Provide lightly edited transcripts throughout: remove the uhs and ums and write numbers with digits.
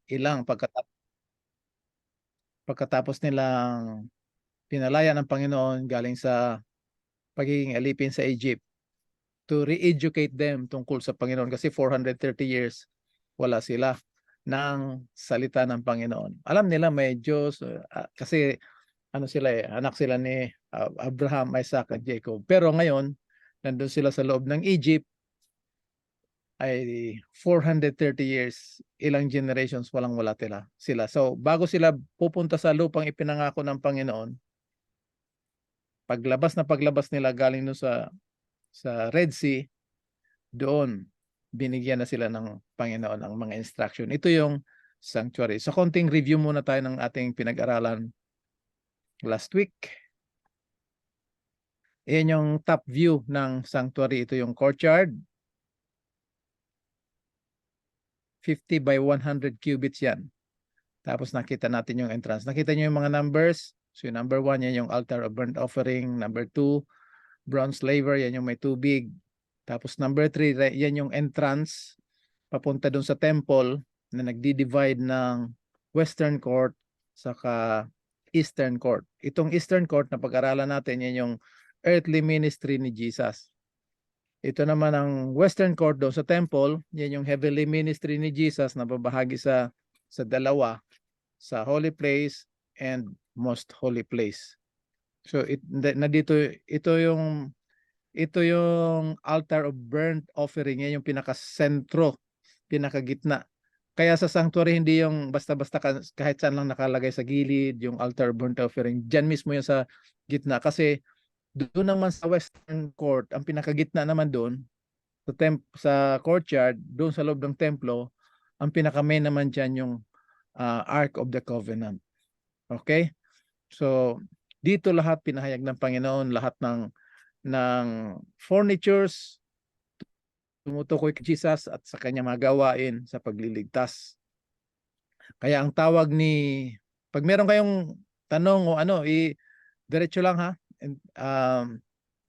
ilang pagkatapos nilang pinalaya ng Panginoon galing sa pagiging alipin sa Egypt, to re-educate them tungkol sa Panginoon kasi 430 years wala sila ng salita ng Panginoon. Alam nila may Diyos kasi ano sila anak sila ni Abraham, Isaac at Jacob. Pero ngayon, nandun sila sa loob ng Egypt ay 430 years, ilang generations walang wala sila. So bago sila pupunta sa lupang ipinangako ng Panginoon, paglabas nila galing no sa Red Sea, doon binigyan na sila ng Panginoon ang mga instruction. Ito yung sanctuary. So konting review muna tayo ng ating pinag-aralan last week. Ayan yung top view ng sanctuary. Ito yung courtyard. 50 by 100 cubits yan. Tapos nakita natin yung entrance. Nakita nyo yung mga numbers. So yung number 1, yan yung altar of burnt offering. Number 2, bronze laver, yan yung may tubig. Tapos number 3, yan yung entrance papunta dun sa temple na nagdi-divide ng western court saka eastern court. Itong eastern court na pag-aralan natin, yan yung earthly ministry ni Jesus. Ito naman ang western court doon sa temple, yan yung heavenly ministry ni Jesus na babahagi sa dalawa, sa holy place and most holy place. So ito yung altar of burnt offering, yan yung pinaka-sentro, pinaka-gitna. Kaya sa sanctuary hindi yung basta-basta kahit saan lang nakalagay sa gilid yung altar of burnt offering. Diyan mismo yung sa gitna kasi doon naman sa western court, ang pinakagitna naman doon sa courtyard, doon sa loob ng templo, ang pinaka-main naman diyan yung Ark of the Covenant. Okay? So dito lahat pinahayag ng Panginoon, lahat ng furnitures tumutukoy kay Jesus at sa kanyang mga gawain sa pagliligtas. Kaya ang tawag pag meron kayong tanong o ano, diretso lang ha. And,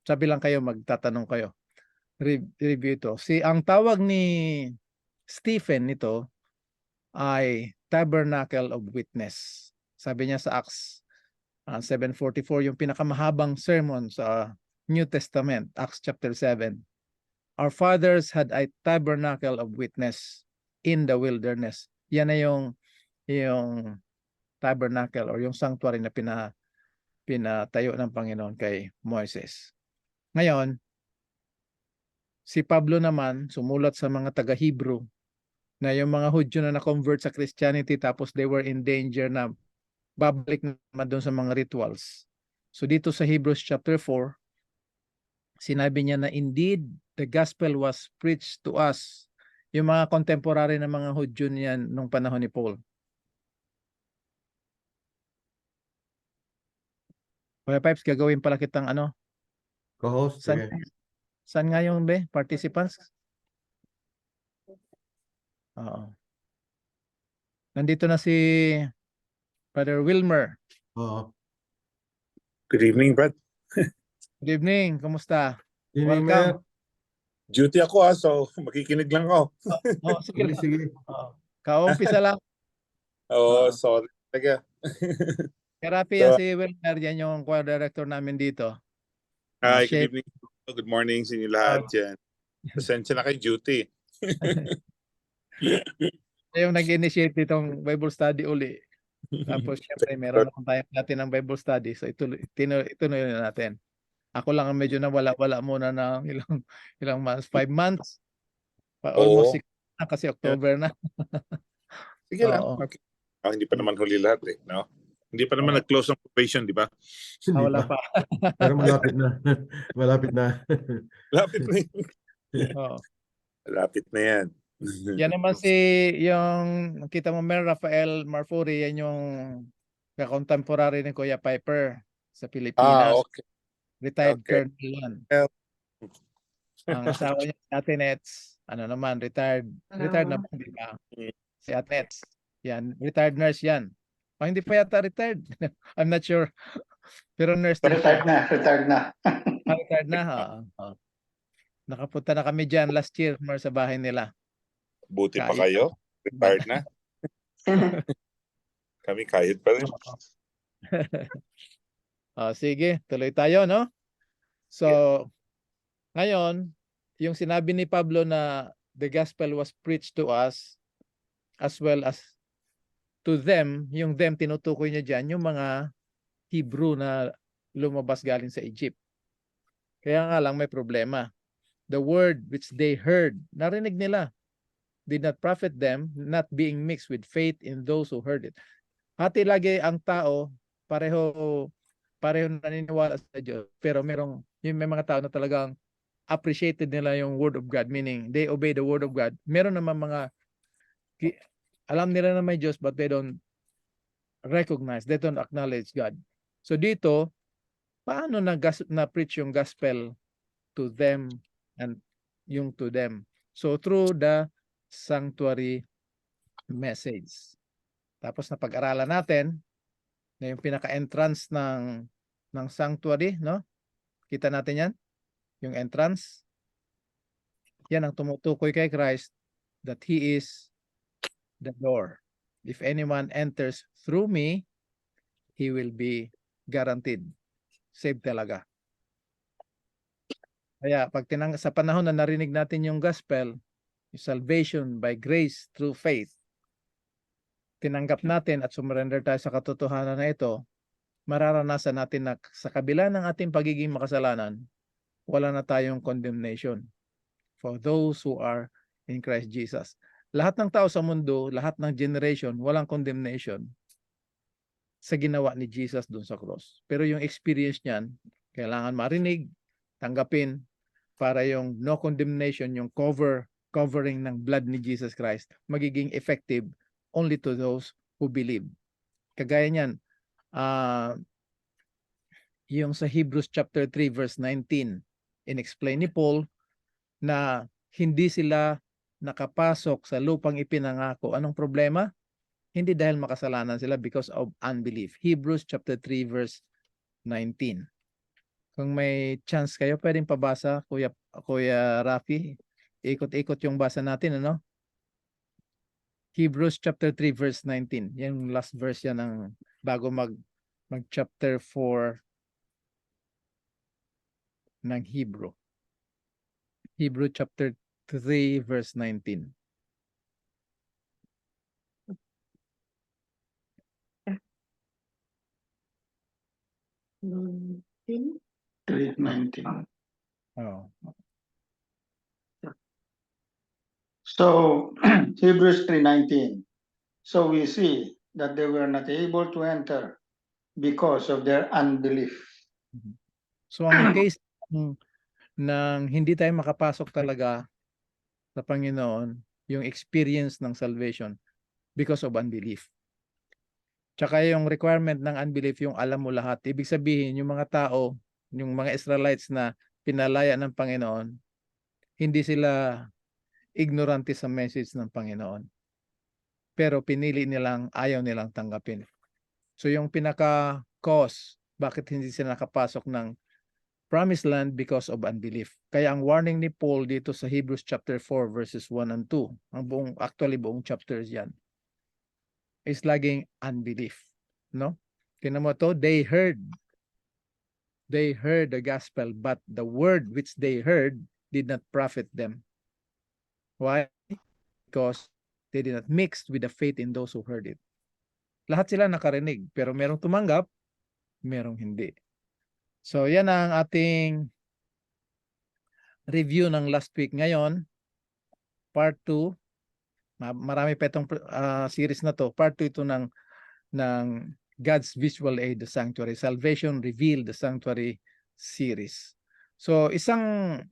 sabi lang kayo, magtatanong kayo. Review ito. Ang tawag ni Stephen nito ay Tabernacle of Witness. Sabi niya sa Acts 7:44, yung pinakamahabang sermon sa New Testament, Acts chapter 7. Our fathers had a tabernacle of witness in the wilderness. Yan na yung tabernacle or yung sanctuary na pinatayo ng Panginoon kay Moises. Ngayon, si Pablo naman sumulat sa mga taga-Hebrew na yung mga Hudyo na na-convert sa Christianity tapos they were in danger na babalik naman doon sa mga rituals. So dito sa Hebrews chapter 4, sinabi niya na indeed the gospel was preached to us. Yung mga contemporary na mga Hudyo niyan nung panahon ni Paul. Kuya Pipes, gagawin pala kitang ano? Co-host, sige. Saan nga yung participants? Oo. Nandito na si Brother Wilmer. Oo. Good evening, Brad. Good evening. Kumusta? Evening, Welcome. Duty ako so makikinig lang ako. Sige. Sige. Kaumpisa lang. Sorry talaga. Karapi yan si Wilmer, yan yung choir director namin dito. Hi, good evening. Good morning sa inyo lahat yan. Pasensya na kay duty. Yung nag-initiate itong Bible study uli. Tapos syempre meron naman tayong natin ng Bible study. So ituloy na natin. Ako lang ang medyo nawala-wala muna ng ilang months. 5 months. Almost 6 na kasi October na. Sige lang. Okay. Hindi pa naman huli lahat no? Hindi pa naman nag-close ng probation, di ba? Wala pa. Pero malapit na. Malapit na. Malapit na yan. Malapit na yan. Yan naman yung kita mo meron Rafael Marfuri, yan yung contemporary ni Kuya Piper sa Pilipinas. Okay. Retired colonel yan. Ang asawa niya si Ate Nets, naman, retired naman, di ba? Si Ate Nets. Yan, retired nurse yan. Hindi pa yata retired. I'm not sure. Pero nurse retired na. Retired na, ha? Nakapunta na kami dyan last year sa bahay nila. Buti pa kayo. Retired na. Kami kahit pa rin. Sige, tuloy tayo, no? So, ngayon, yung sinabi ni Pablo na the gospel was preached to us as well as to them, yung them tinutukoy niya dyan, yung mga Hebrew na lumabas galing sa Egypt. Kaya nga lang may problema. The word which they heard, narinig nila, did not profit them, not being mixed with faith in those who heard it. Hati lagi ang tao, pareho naniniwala sa Diyos, pero may mga tao na talagang appreciated nila yung word of God, meaning they obey the word of God. Meron naman mga alam nila na may Diyos but they don't recognize, they don't acknowledge God. So dito, paano na-preach yung gospel to them and yung to them? So through the sanctuary message. Tapos na pag-aralan natin na yung pinaka-entrance ng sanctuary, no? Kita natin yan? Yung entrance. Yan ang tumutukoy kay Christ that He is the door. If anyone enters through me, he will be guaranteed. Saved talaga. Kaya pag sa panahon na narinig natin yung gospel, yung salvation by grace through faith, tinanggap natin at surrender tayo sa katotohanan na ito, mararanasan natin na sa kabila ng ating pagiging makasalanan, wala na tayong condemnation for those who are in Christ Jesus. Lahat ng tao sa mundo, lahat ng generation, walang condemnation sa ginawa ni Jesus doon sa cross. Pero yung experience niyan, kailangan marinig, tanggapin, para yung no condemnation, yung covering ng blood ni Jesus Christ, magiging effective only to those who believe. Kagaya niyan, yung sa Hebrews chapter 3 verse 19, in-explain ni Paul na hindi sila nakapasok sa lupang ipinangako. Anong problema? Hindi dahil makasalanan sila because of unbelief. Hebrews chapter 3 verse 19. Kung may chance kayo, pwedeng pabasa, Kuya Rafi. Ikot-ikot yung basa natin, ano? Hebrews chapter 3 verse 19. Yung last verse yan ng bago mag chapter 4 ng Hebrew. Hebrew chapter 3 verse 19. Grade 19. Oh. So Hebrews 3:19. So we see that they were not able to enter because of their unbelief. So ang case ng hindi tayo makapasok talaga sa Panginoon, yung experience ng salvation because of unbelief. Tsaka yung requirement ng unbelief, yung alam mo lahat. Ibig sabihin, yung mga tao, yung mga Israelites na pinalaya ng Panginoon, hindi sila ignorante sa message ng Panginoon. Pero pinili nilang, ayaw nilang tanggapin. So yung pinaka-cause, bakit hindi sila nakapasok ng promised land because of unbelief. Kaya ang warning ni Paul dito sa Hebrews chapter 4 verses 1 and 2, ang buong chapters yan, is laging unbelief. No? Tingnan mo to, they heard the gospel, but the word which they heard did not profit them. Why? Because they did not mix with the faith in those who heard it. Lahat sila nakarinig, pero merong tumanggap, merong hindi. So yan ang ating review ng last week. Ngayon, part 2, marami pa itong series na to. Part 2 ito ng God's Visual Aid, the Sanctuary. Salvation Revealed, the Sanctuary series. So isang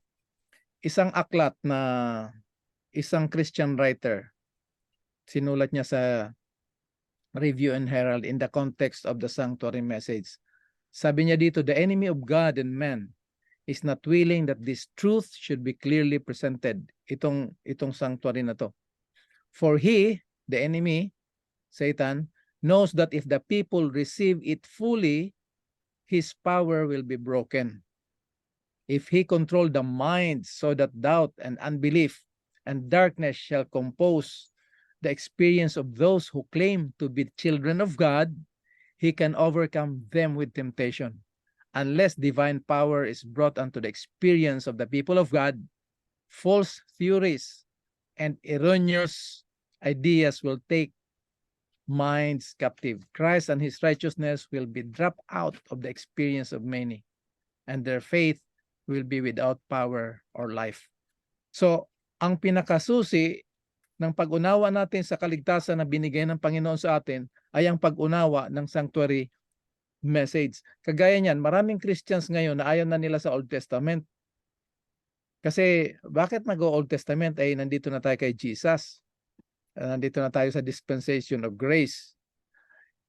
aklat na isang Christian writer, sinulat niya sa Review and Herald in the context of the sanctuary message. Sabi niya dito, the enemy of God and man is not willing that this truth should be clearly presented. Itong sanctuary na to. For he, the enemy, Satan, knows that if the people receive it fully, his power will be broken. If he control the minds so that doubt and unbelief and darkness shall compose the experience of those who claim to be children of God, he can overcome them with temptation. Unless divine power is brought unto the experience of the people of God, false theories and erroneous ideas will take minds captive. Christ and his righteousness will be dropped out of the experience of many, and their faith will be without power or life. So, ang pinakasusi ng pag-unawa natin sa kaligtasan na binigay ng Panginoon sa atin ay ang pag-unawa ng sanctuary message. Kagaya niyan, maraming Christians ngayon na ayaw na nila sa Old Testament. Kasi bakit mag-Old Testament? Ay nandito na tayo kay Jesus. Nandito na tayo sa dispensation of grace.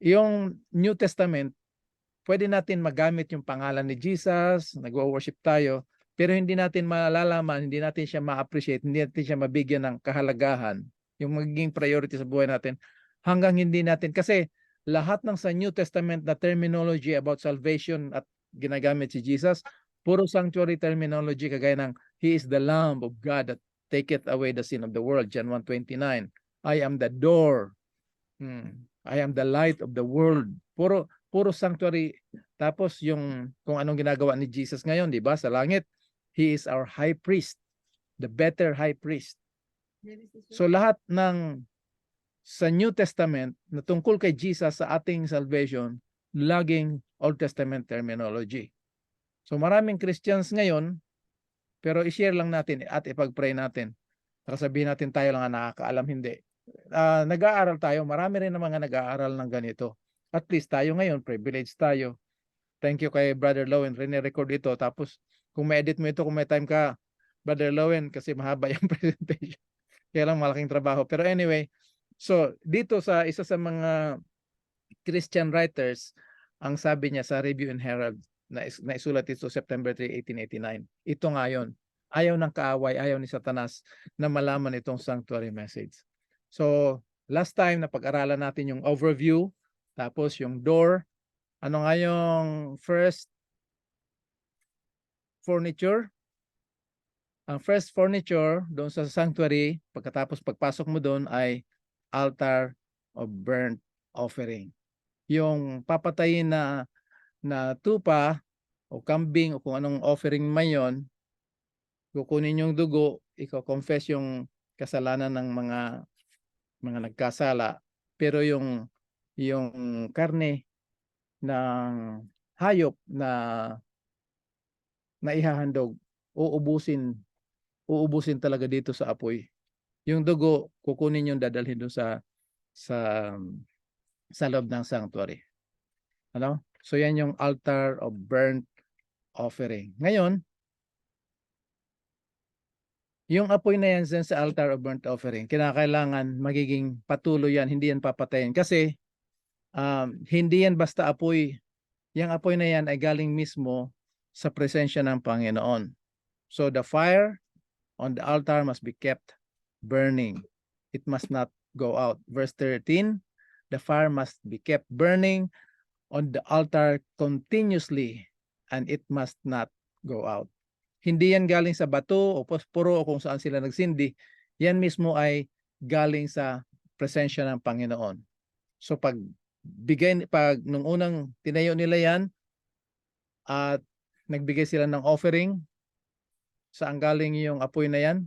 Yung New Testament, pwede natin magamit yung pangalan ni Jesus, nag-worship tayo, pero hindi natin malalaman, hindi natin siya ma-appreciate, hindi natin siya mabigyan ng kahalagahan, yung magiging priority sa buhay natin, hanggang hindi natin, kasi lahat ng sa New Testament na terminology about salvation at ginagamit si Jesus, puro sanctuary terminology, kagaya ng He is the Lamb of God that taketh away the sin of the world, John 1:29. I am the door. I am the light of the world. Puro sanctuary. Tapos yung kung anong ginagawa ni Jesus ngayon, di ba? Sa langit, He is our high priest, the better high priest. So lahat ng sa New Testament na tungkol kay Jesus sa ating salvation, laging Old Testament terminology. So maraming Christians ngayon, pero i-share lang natin at ipag-pray natin. Sabihin natin tayo lang ang nakakaalam, hindi. Nag-aaral tayo, marami rin na mga nag-aaral ng ganito. At least tayo ngayon, privileged tayo. Thank you kay Brother Lowen, rin-record ito. Tapos kung may-edit mo ito, kung may time ka, Brother Lowen, kasi mahaba yung presentation. Kaya lang malaking trabaho. Pero anyway, so dito sa isa sa mga Christian writers, ang sabi niya sa Review and Herald, na isulat ito September 3, 1889. Ito nga yun. Ayaw ng kaaway, ayaw ni Satanas na malaman itong sanctuary message. So, last time na pag-aralan natin yung overview, tapos yung door, ano nga yung first furniture? Ang first furniture doon sa sanctuary, pagkatapos pagpasok mo doon ay altar of burnt offering. Yung papatayin na tupa o kambing o kung anong offering man yon, kukunin yung dugo, i-confess yung kasalanan ng mga nagkasala, pero yung karne ng hayop na ihahandog, uubusin talaga dito sa apoy. Yung dugo, kukunin yung dadalhin doon sa loob ng sanctuary. Ano? So yan yung altar of burnt offering. Ngayon, yung apoy na yan sa altar of burnt offering, kinakailangan magiging patuloy yan, hindi yan papatayin. Kasi hindi yan basta apoy. Yung apoy na yan ay galing mismo sa presensya ng Panginoon. So the fire on the altar must be kept burning. It must not go out. Verse 13, the fire must be kept burning on the altar continuously and it must not go out. Hindi yan galing sa bato o posporo o kung saan sila nagsindi. Yan mismo ay galing sa presensya ng Panginoon. So pag nung unang tinayo nila yan at nagbigay sila ng offering, saan galing yung apoy na yan?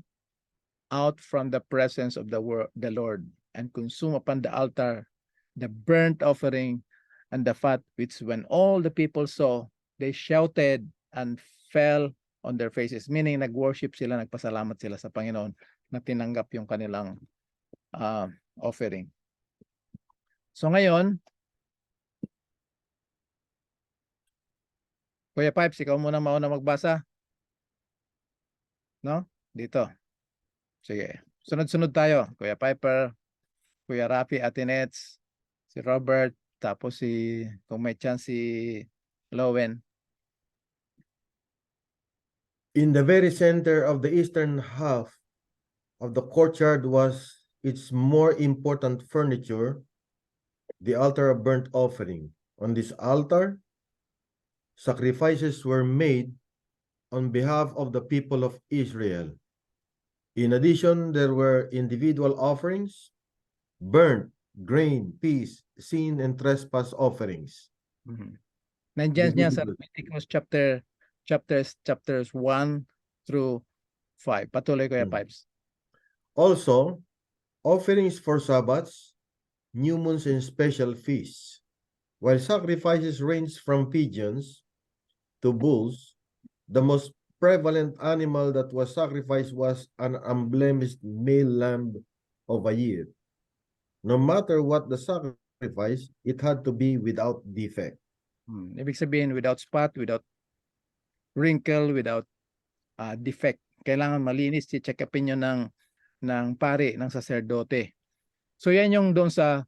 Out from the presence of the Lord, and consume upon the altar the burnt offering and the fat, which when all the people saw, they shouted and fell on their faces. Meaning nag-worship sila, nagpasalamat sila sa Panginoon na tinanggap yung kanilang offering. So ngayon, Kuya Pipes, ikaw muna mauna magbasa. No? Dito. Sige. Sunod-sunod tayo. Kuya Piper, Kuya Rafi, Atinets, si Robert, tapos kung may chance si Lowen. In the very center of the eastern half of the courtyard was its more important furniture, the altar of burnt offering. On this altar, sacrifices were made on behalf of the people of Israel. In addition, there were individual offerings burnt, grain, peace, sin, and trespass offerings. Mhm. Nandiyan niya sa Leviticus. Leviticus chapters 1 through 5. Patuloy Kuya Mm. Pipes. Also, offerings for Sabbaths, new moons, and special feasts. While sacrifices range from pigeons to bulls, the most prevalent animal that was sacrificed was an unblemished male lamb of a year. No matter what the sacrifice, it had to be without defect. Ibig sabihin without spot, without wrinkle, without defect. Kailangan malinis, check upin yun ng pari, ng saserdote. So yan yung doon sa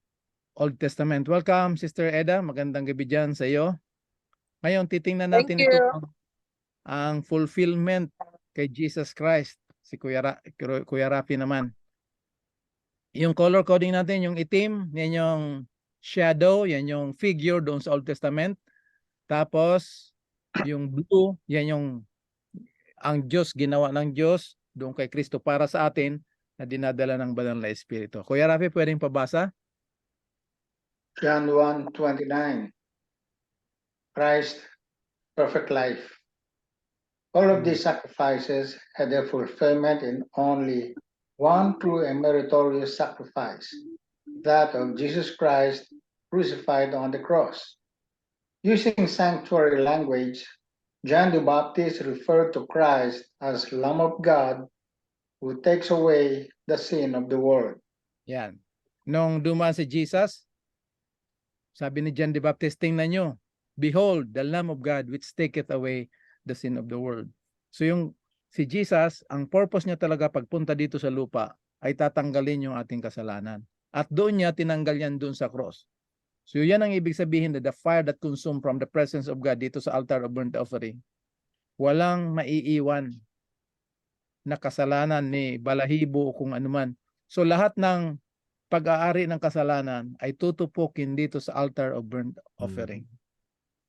Old Testament. Welcome, Sister Eda. Magandang gabi dyan sa iyo. Ngayon, titingnan natin Thank ito you. ang fulfillment kay Jesus Christ. Si Kuya Rafi naman. Yung color coding natin, yung itim, yan yung shadow, yan yung figure doon sa Old Testament. Tapos, yung blue, yan yung ang Diyos, ginawa ng Diyos doon kay Kristo para sa atin na dinadala ng banal na Espiritu. Kuya Rafi, pwedeng pabasa? John 1:29. Christ, perfect life. All of these sacrifices had their fulfillment in only one true and meritorious sacrifice, that of Jesus Christ crucified on the cross. Using sanctuary language, John the Baptist referred to Christ as Lamb of God who takes away the sin of the world. Yan. Nung dumaan si Jesus, sabi ni John the Baptist, tingnan nyo, behold, the Lamb of God which taketh away the sin of the world. So yung si Jesus, ang purpose niya talaga pagpunta dito sa lupa ay tatanggalin yung ating kasalanan. At doon niya tinanggal yan doon sa cross. So yan ang ibig sabihin na the fire that consumed from the presence of God dito sa altar of burnt offering. Walang maiiwan na kasalanan ni balahibo o kung anuman. So lahat ng pag-aari ng kasalanan ay tutupukin dito sa altar of burnt offering.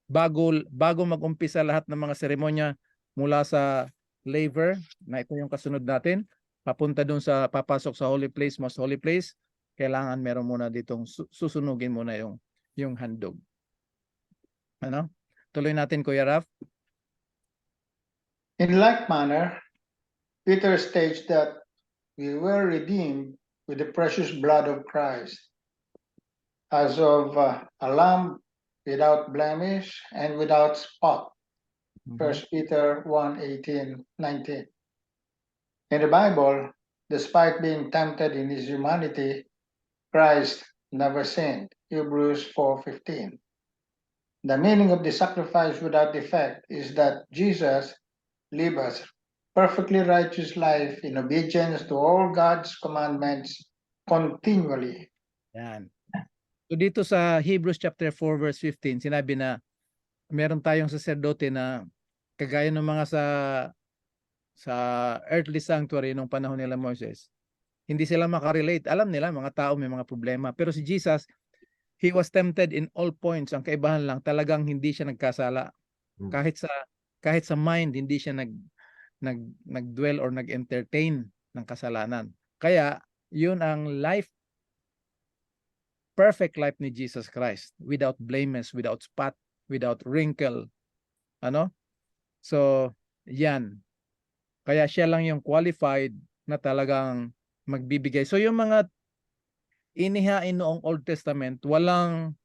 Bago mag-umpisa lahat ng mga seremonya mula sa laver, na ito yung kasunod natin, papunta dun sa papasok sa holy place, most holy place, kailangan meron muna ditong susunugin muna yung handog. Ano? Tuloy natin, Kuya Raf. In like manner, Peter states that we were redeemed with the precious blood of Christ, as of a lamb without blemish and without spot. 1 Peter 1:18, 19. In the Bible, despite being tempted in his humanity, Christ never sinned. Hebrews 4:15. The meaning of the sacrifice without defect is that Jesus lived a perfectly righteous life in obedience to all God's commandments continually. Yan. So dito sa Hebrews chapter 4 verse 15, sinabi na meron tayong saserdote na kagaya ng mga sa earthly sanctuary nung panahon nila Moses. Hindi sila makarelate. Alam nila mga tao may mga problema. Pero si Jesus, he was tempted in all points. Ang kaibahan lang, talagang hindi siya nagkasala. Kahit sa mind, hindi siya nag-dwell or nag-entertain ng kasalanan. Kaya, yun ang perfect life ni Jesus Christ. Without blameless, without spot, without wrinkle. Ano? So, yan. Kaya siya lang yung qualified na talagang magbibigay. So yung mga inihain noong Old Testament, walang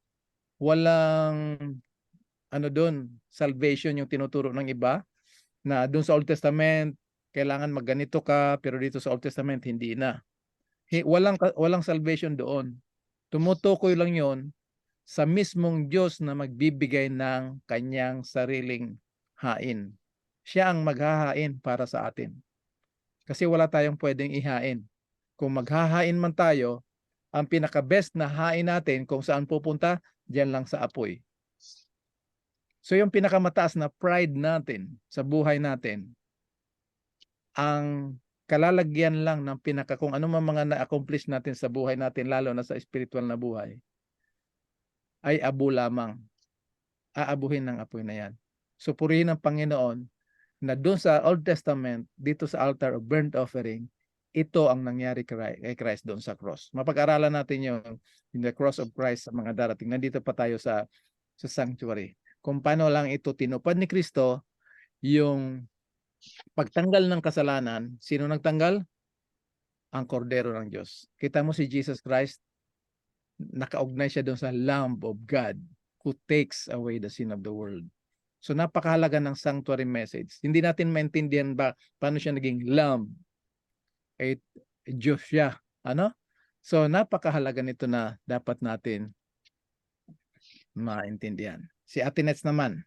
ano doon, salvation yung tinuturo ng iba, na doon sa Old Testament kailangan magganito ka, pero dito sa Old Testament hindi na. Walang salvation doon. Tumutukoy lang yon sa mismong Diyos na magbibigay ng kanyang sariling hain. Siya ang maghahain para sa atin. Kasi wala tayong pwedeng ihain. Kung maghahain man tayo, ang pinaka-best na hain natin kung saan pupunta, diyan lang sa apoy. So yung pinakamataas na pride natin sa buhay natin, ang kalalagyan lang ng kung ano man mga na-accomplish natin sa buhay natin, lalo na sa spiritual na buhay, ay abo lamang. Aabuhin ng apoy na yan. So purihin ng Panginoon na doon sa Old Testament, dito sa altar of burnt offering, ito ang nangyari kay Christ doon sa cross. Mapag-aralan natin yung in the cross of Christ sa mga darating. Nandito pa tayo sa sanctuary. Kung paano lang ito tinupad ni Kristo, yung pagtanggal ng kasalanan. Sino nagtanggal? Ang kordero ng Diyos. Kita mo si Jesus Christ, nakaugnay siya doon sa Lamb of God who takes away the sin of the world. So napakahalaga ng sanctuary message. Hindi natin maintindihan ba paano siya naging Lamb. Diyos siya. Ano? So napakahalaga nito na dapat natin maintindihan. Si Ate Nets naman.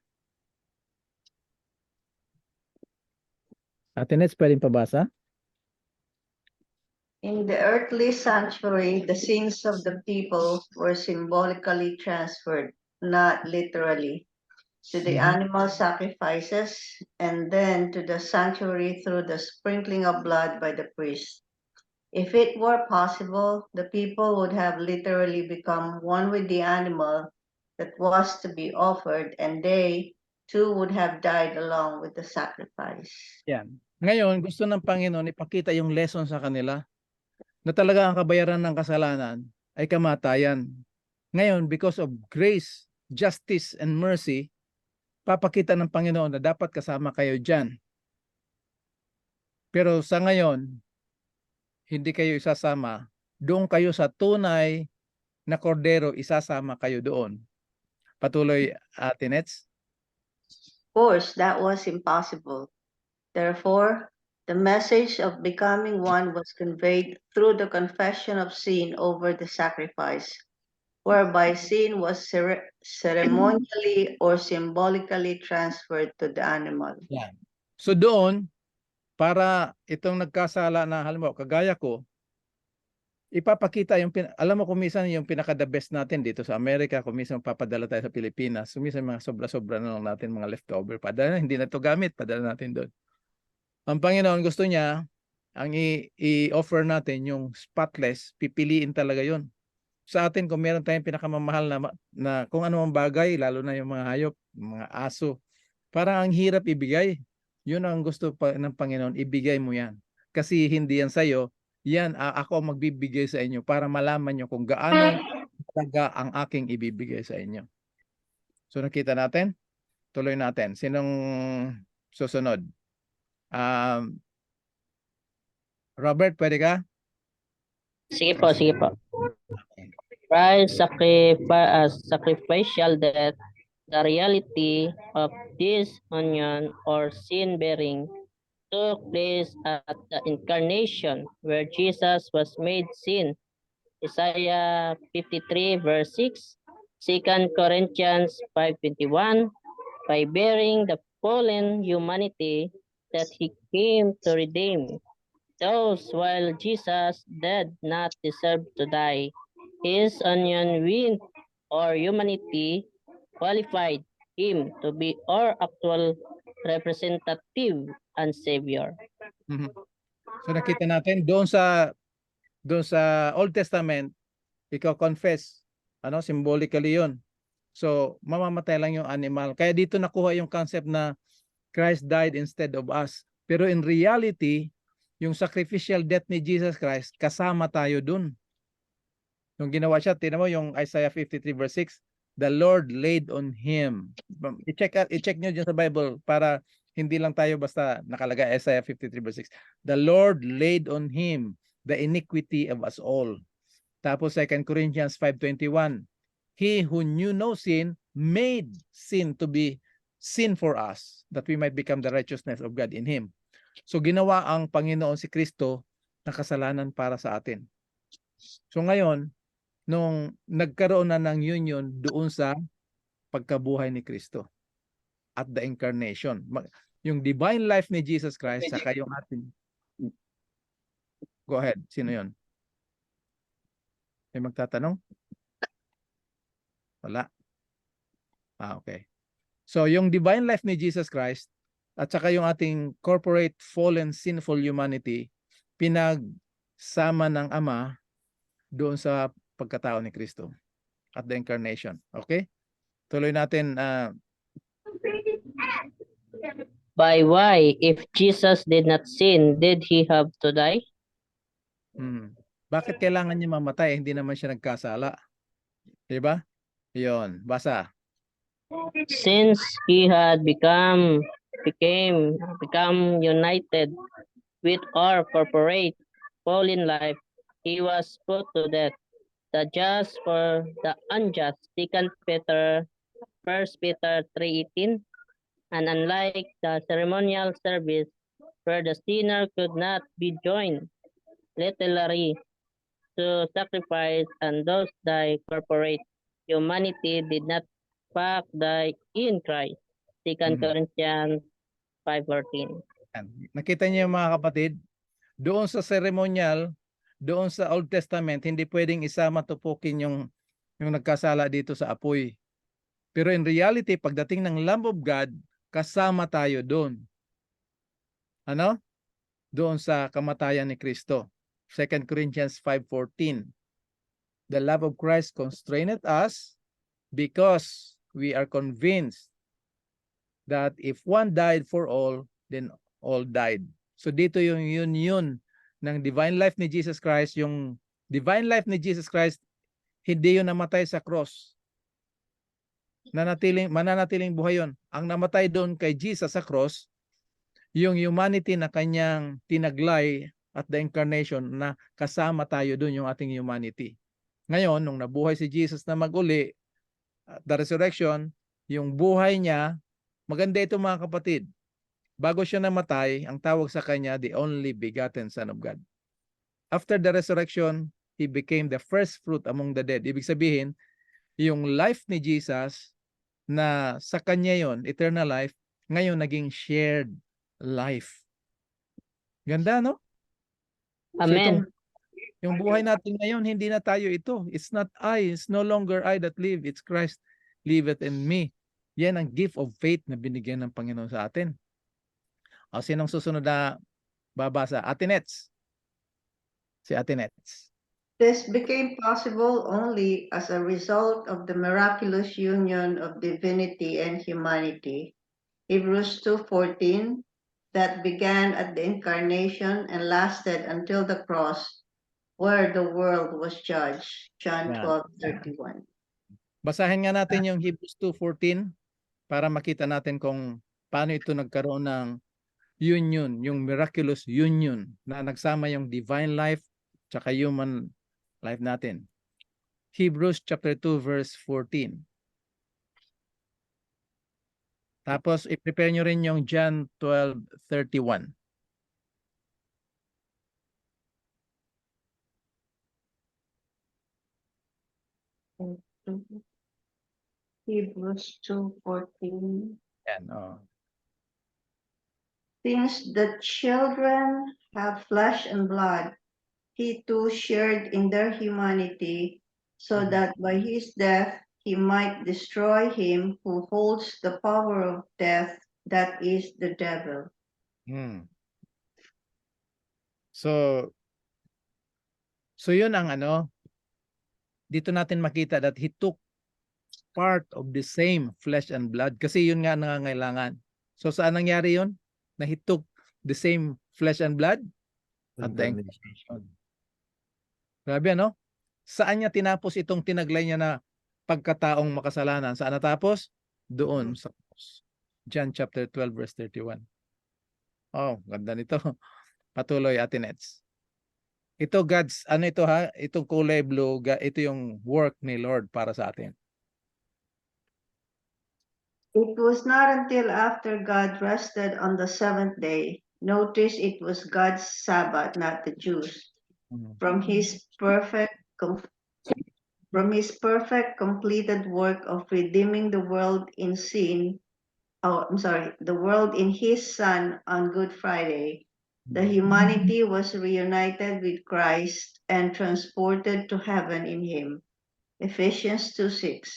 Ate Nets, pwedeng pabasa? In the earthly sanctuary, the sins of the people were symbolically transferred, not literally, to the animal sacrifices and then to the sanctuary through the sprinkling of blood by the priest. If it were possible, the people would have literally become one with the animal that was to be offered, and they too would have died along with the sacrifice. Yan. Ngayon, gusto ng Panginoon ipakita yung lesson sa kanila na talaga ang kabayaran ng kasalanan ay kamatayan. Ngayon, because of grace, justice, and mercy, papakita ng Panginoon na dapat kasama kayo dyan. Pero sa ngayon, hindi kayo isasama. Doon kayo sa tunay na kordero, isasama kayo doon. Patuloy, Ate Nets. Of course, that was impossible. Therefore, the message of becoming one was conveyed through the confession of sin over the sacrifice, whereby sin was ceremonially or symbolically transferred to the animal. Yan. So doon, para itong nagkasala na halimbawa kagaya ko, ipapakita yung alam mo kung minsan yung pinaka-the best natin dito sa Amerika, kung minsan papadala tayo sa Pilipinas, minsan mga sobra-sobra na lang natin mga leftover, padala hindi na to gamit, padala natin doon. Ang Panginoon gusto niya, ang i-offer natin yung spotless, pipiliin talaga yon. Sa atin, kung meron tayong pinakamamahal na kung ano ang bagay, lalo na yung mga hayop, mga aso, parang ang hirap ibigay. Yun ang gusto ng Panginoon, ibigay mo yan. Kasi hindi yan sa'yo, yan ako ang magbibigay sa inyo para malaman nyo kung gaano talaga ang aking ibibigay sa inyo. So nakita natin, tuloy natin. Sinong susunod? Robert, pwede ka? Sige po, sige po. Christ's sacrificial death, the reality of this union or sin bearing took place at the incarnation where Jesus was made sin. Isaiah 53 verse 6, 2 Corinthians 5:21, by bearing the fallen humanity that he came to redeem. Those while Jesus did not deserve to die, his union with our humanity qualified him to be our actual representative and savior. So nakita natin doon sa Old Testament, ikaw confess, symbolically 'yon. So mamamatay lang yung animal. Kaya dito nakuha yung concept na Christ died instead of us. Pero in reality, yung sacrificial death ni Jesus Christ, kasama tayo dun. Nung ginawa siya, tingnan mo yung Isaiah 53 verse 6, the Lord laid on him. I-check nyo dyan sa Bible para hindi lang tayo basta nakalagay Isaiah 53 verse 6. The Lord laid on him the iniquity of us all. Tapos 2 Corinthians 5:21, he who knew no sin made sin to be sin for us, that we might become the righteousness of God in him. So ginawa ang Panginoon si Kristo na kasalanan para sa atin. So ngayon, nung nagkaroon na ng union doon sa pagkabuhay ni Kristo at the incarnation, yung divine life ni Jesus Christ sa kayong atin. Go ahead, sino yon? May magtatanong? Wala. Okay. So yung divine life ni Jesus Christ at saka yung ating corporate fallen sinful humanity, pinagsama ng Ama doon sa pagkatao ni Kristo at the incarnation. Okay? Tuloy natin. By why, if Jesus did not sin, did he have to die? Bakit kailangan niya mamatay? Hindi naman siya nagkasala. Diba? Yun, basa. Since he had become united with our corporate fallen life, he was put to death. The just for the unjust. 2 Peter, 1 Peter 3:18. And unlike the ceremonial service where the sinner could not be joined literally to sacrifice and thus die corporate, humanity did not fact die in Christ. 2 Corinthians 5:14. Yan. Nakita niyo yung mga kapatid, doon sa ceremonial, doon sa Old Testament, hindi pwedeng isama tupukin yung nagkasala dito sa apoy. Pero in reality, pagdating ng Lamb of God, kasama tayo doon. Ano? Doon sa kamatayan ni Kristo. 2 Corinthians 5:14. The love of Christ constraineth us because we are convinced that if one died for all, then all died. So dito yung union ng divine life ni Jesus Christ, yung divine life ni Jesus Christ, hindi yun namatay sa cross. Mananatiling buhay yun. Ang namatay doon kay Jesus sa cross, yung humanity na kanyang tinaglay at the incarnation na kasama tayo doon yung ating humanity. Ngayon, nung nabuhay si Jesus na mag-uli, the resurrection, yung buhay niya, maganda ito mga kapatid. Bago siya namatay, ang tawag sa kanya, the only begotten Son of God. After the resurrection, he became the first fruit among the dead. Ibig sabihin, yung life ni Jesus na sa kanya yon, eternal life, ngayon naging shared life. Ganda, no? Amen. Yung buhay natin ngayon, hindi na tayo ito. It's not I, it's no longer I that live, it's Christ liveth in me. Yan ang gift of faith na binigyan ng Panginoon sa atin. O, sinong susunod na babasa? Ate Nets. Si Ate Nets. This became possible only as a result of the miraculous union of divinity and humanity. Hebrews 2:14, that began at the incarnation and lasted until the cross, where the world was judged. John 12:31. Basahin nga natin yung Hebrews 2:14 para makita natin kung paano ito nagkaroon ng union, yung miraculous union na nagsama yung divine life tsaka human life natin. Hebrews chapter 2 verse 14. Tapos i-prepare nyo rin yung John 12:31. Hebrews 2:14. Yan, oh. Since the children have flesh and blood, he too shared in their humanity, so that by his death he might destroy him who holds the power of death, that is the devil. So yun ang dito natin makita that he took part of the same flesh and blood kasi yun nga nangangailangan. So saan nangyari yun? Na he took the same flesh and blood? At the incarnation. Grabe, ano? Saan niya tinapos itong tinaglay niya na pagkataong makasalanan? Saan natapos? Doon sa cross. John chapter 12 verse 31. Oh, ganda nito. Patuloy, Ate Nets. Ito God's, ito ha? Itong kulay blue, ito yung work ni Lord para sa atin. It was not until after God rested on the seventh day. Notice it was God's Sabbath, not the Jews. From his perfect completed work of redeeming the world in sin. The world in his Son on Good Friday. The humanity was reunited with Christ and transported to heaven in him. Ephesians 2:6.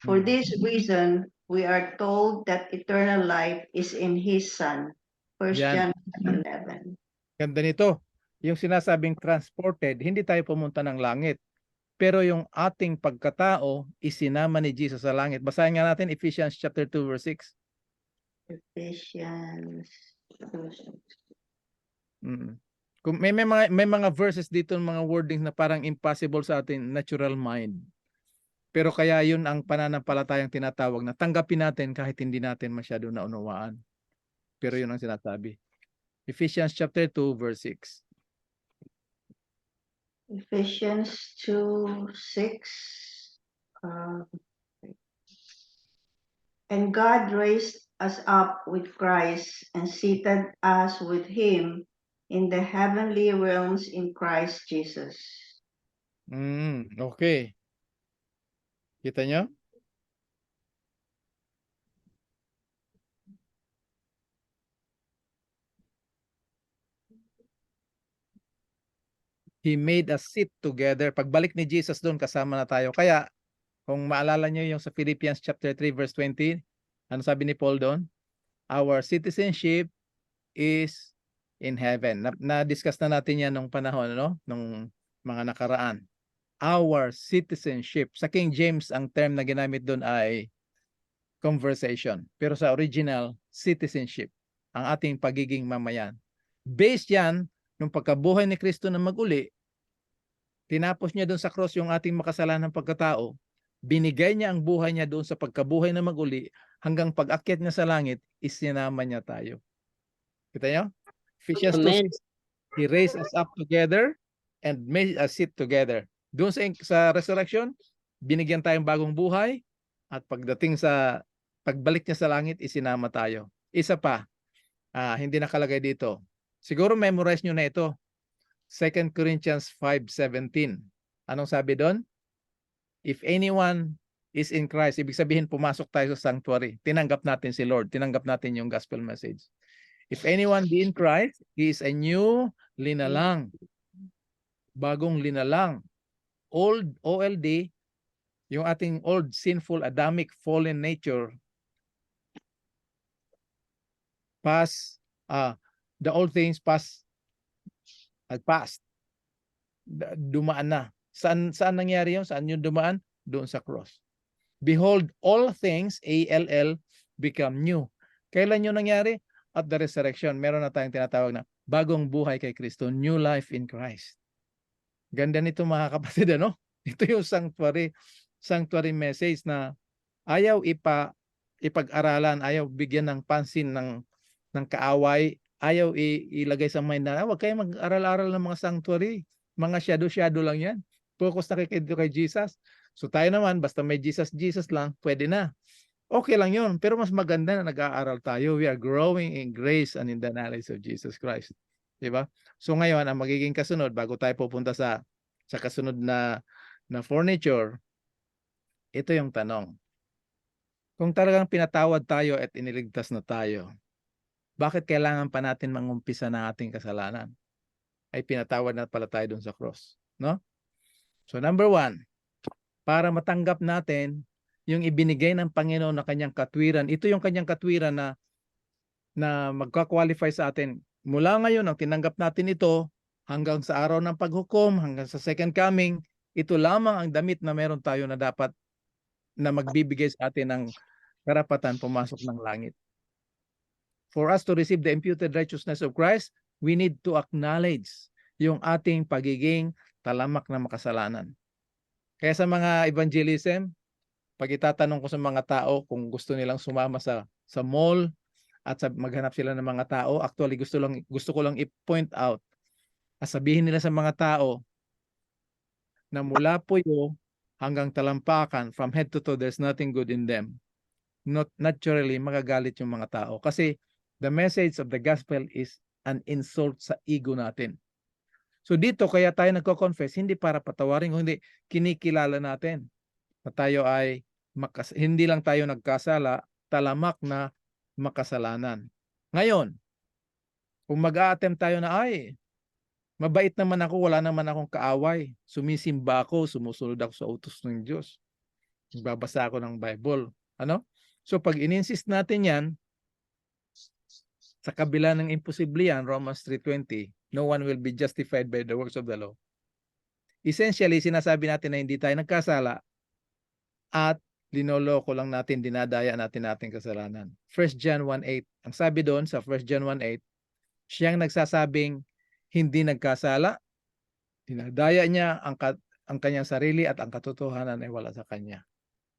For this reason, we are told that eternal life is in his Son. 1 John 11. Ganda nito. Yung sinasabing transported, hindi tayo pumunta ng langit. Pero yung ating pagkatao, isinama ni Jesus sa langit. Basahin nga natin Ephesians chapter 2 verse 6. Ephesians 2:6. Kung may mga verses dito, mga wordings na parang impossible sa ating natural mind. Pero kaya yun ang pananampalatayang tinatawag na tanggapin natin kahit hindi natin masyado naunawaan. Pero yun ang sinasabi. Ephesians chapter 2 verse 6. Ephesians 2:6. And God raised us up with Christ and seated us with him in the heavenly realms in Christ Jesus. Okay. Kita nyo? He made us sit together. Pagbalik ni Jesus doon, kasama na tayo. Kaya, kung maalala nyo yung sa Philippians chapter 3 verse 20, ano sabi ni Paul doon? Our citizenship is in heaven. Na-discuss na natin yan nung panahon, no? Nung mga nakaraan. Our citizenship. Sa King James, ang term na ginamit doon ay conversation. Pero sa original, citizenship. Ang ating pagiging mamayan. Based yan, nung pagkabuhay ni Kristo na mag-uli, tinapos niya doon sa cross yung ating makasalanang pagkatao, binigay niya ang buhay niya doon sa pagkabuhay na mag-uli, hanggang pag-akyat niya sa langit, isinama niya tayo. Kita niyo? Ephesians 2, Amen. He raised us up together and made us sit together. Doon sa resurrection, binigyan tayong bagong buhay, at pagdating sa pagbalik niya sa langit, isinama tayo. Isa pa, hindi nakalagay dito. Siguro memorize nyo na ito. 2 Corinthians 5:17. Anong sabi doon? If anyone is in Christ, ibig sabihin pumasok tayo sa sanctuary. Tinanggap natin si Lord. Tinanggap natin yung gospel message. If anyone be in Christ, he is a new linalang. Bagong linalang. Old, OLD, yung ating old sinful Adamic fallen nature, the old things past. Dumaan na. Saan nangyari yun? Saan yun dumaan? Doon sa cross. Behold, all things, ALL, become new. Kailan yun nangyari? At the resurrection. Meron na tayong tinatawag na bagong buhay kay Kristo, new life in Christ. Ganda nito mga kapatid, ano? Ito yung sanctuary message na ayaw ipag-aralan, ayaw bigyan ng pansin ng kaaway, ayaw ilagay sa mind na, wag kayong mag-aral-aral ng mga sanctuary. Mga shadow lang yan. Focus na kay Jesus. So tayo naman, basta may Jesus lang, pwede na. Okay lang yun. Pero mas maganda na nag-aaral tayo. We are growing in grace and in the knowledge of Jesus Christ. Diba? So ngayon, ang magiging kasunod, bago tayo pupunta sa kasunod na furniture, ito yung tanong. Kung talagang pinatawad tayo at iniligtas na tayo, bakit kailangan pa natin mangumpisa ng ating kasalanan? Ay pinatawad na pala tayo dun sa cross. No? So number 1, para matanggap natin yung ibinigay ng Panginoon na kanyang katwiran. Ito yung kanyang katwiran na magka-qualify sa atin. Mula ngayon, ang tinanggap natin ito, hanggang sa araw ng paghukom, hanggang sa second coming, ito lamang ang damit na meron tayo na dapat na magbibigay sa atin ng karapatan pumasok ng langit. For us to receive the imputed righteousness of Christ, we need to acknowledge yung ating pagiging talamak na makasalanan. Kaya sa mga evangelism, pag itatanong ko sa mga tao kung gusto nilang sumama sa mall at maghanap sila ng mga tao, actually gusto ko lang i-point out at sabihin nila sa mga tao na mula Puyo hanggang Talampakan, from head to toe, there's nothing good in them. Not naturally, magagalit yung mga tao. Kasi the message of the gospel is an insult sa ego natin. So dito, kaya tayo nagko-confess, hindi para patawarin, kundi kinikilala natin na tayo ay hindi lang tayo nagkasala, talamak na makasalanan. Ngayon, kung mag-a-attempt tayo na mabait naman ako, wala naman akong kaaway, sumisimba ako, sumusunod ako sa utos ng Diyos, nagbabasa ako ng Bible. Ano? So pag in-insist natin yan, sa kabila ng imposible yan, Romans 3:20, no one will be justified by the works of the law. Essentially, sinasabi natin na hindi tayo nagkasala at linoloko lang natin, dinadaya natin ating kasalanan. 1 John 1:8. Ang sabi doon sa 1 John 1:8, siyang nagsasabing hindi nagkasala, dinadaya niya ang kanyang sarili at ang katotohanan ay wala sa kanya.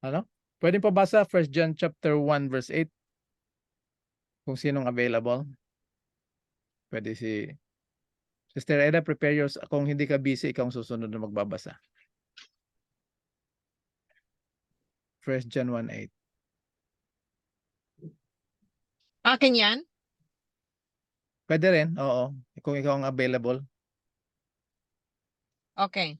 Ano? Pwede pabasa 1 John chapter 1 verse 8 kung sinong available. Pwede si Sister Eda, prepare yours. Kung hindi ka busy, ikaw ang susunod na magbabasa. 1 John 1:8. Akin yan? Pwede rin, oo. Kung ikaw ang available. Okay.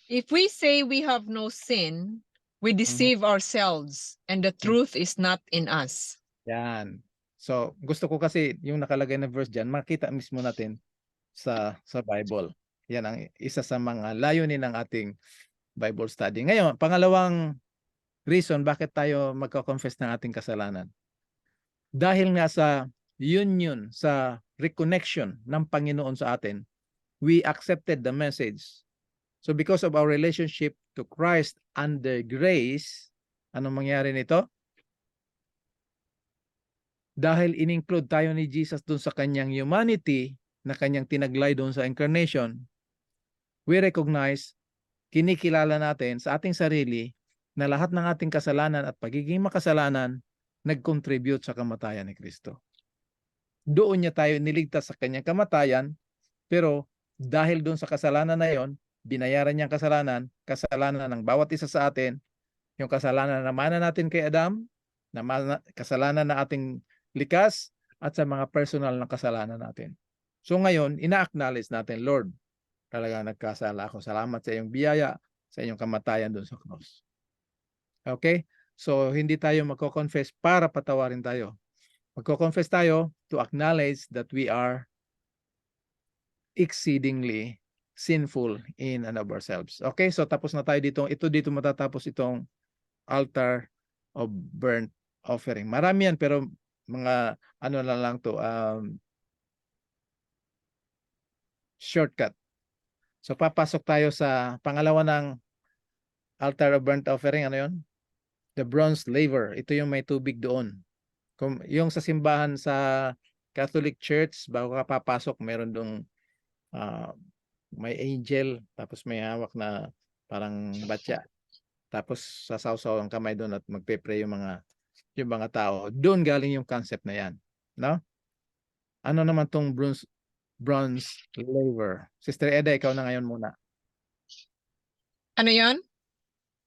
If we say we have no sin, we deceive ourselves, and the truth is not in us. Yan. So, gusto ko kasi yung nakalagay na verse dyan, makita mismo natin sa Bible. Yan ang isa sa mga layunin ng ating Bible study. Ngayon, pangalawang reason bakit tayo magko-confess ng ating kasalanan. Dahil nga sa union, sa reconnection ng Panginoon sa atin, we accepted the message. So because of our relationship to Christ under grace, anong mangyari nito? Dahil in-include tayo ni Jesus doon sa kanyang humanity, na kanyang tinaglay doon sa incarnation, we recognize, kinikilala natin sa ating sarili na lahat ng ating kasalanan at pagiging makasalanan nag-contribute sa kamatayan ni Kristo. Doon niya tayo niligtas sa kanyang kamatayan, pero dahil doon sa kasalanan na yon, binayaran niyang kasalanan ng bawat isa sa atin, yung kasalanan na mana natin kay Adam, kasalanan na ating likas, at sa mga personal na kasalanan natin. So ngayon, ina-acknowledge natin, Lord, talaga nagkasala ako. Salamat sa iyong biyaya, sa iyong kamatayan doon sa cross. Okay? So hindi tayo magko-confess para patawarin tayo. Magko-confess tayo to acknowledge that we are exceedingly sinful in and of ourselves. Okay? So tapos na tayo dito. Dito matatapos itong altar of burnt offering. Marami yan, pero mga ano na lang to, shortcut. So papasok tayo sa pangalawa ng altar of burnt offering. Ano yun? The bronze laver. Ito yung may tubig doon. Yung sa simbahan sa Catholic Church, bago ka papasok, meron doong may angel, tapos may hawak na parang batya. Tapos sasawsaw ang kamay doon at magpe-pray yung mga tao. Doon galing yung concept na yan. No? Ano naman tong bronze laver? Sister Eda, ikaw na ngayon muna. Ano yon?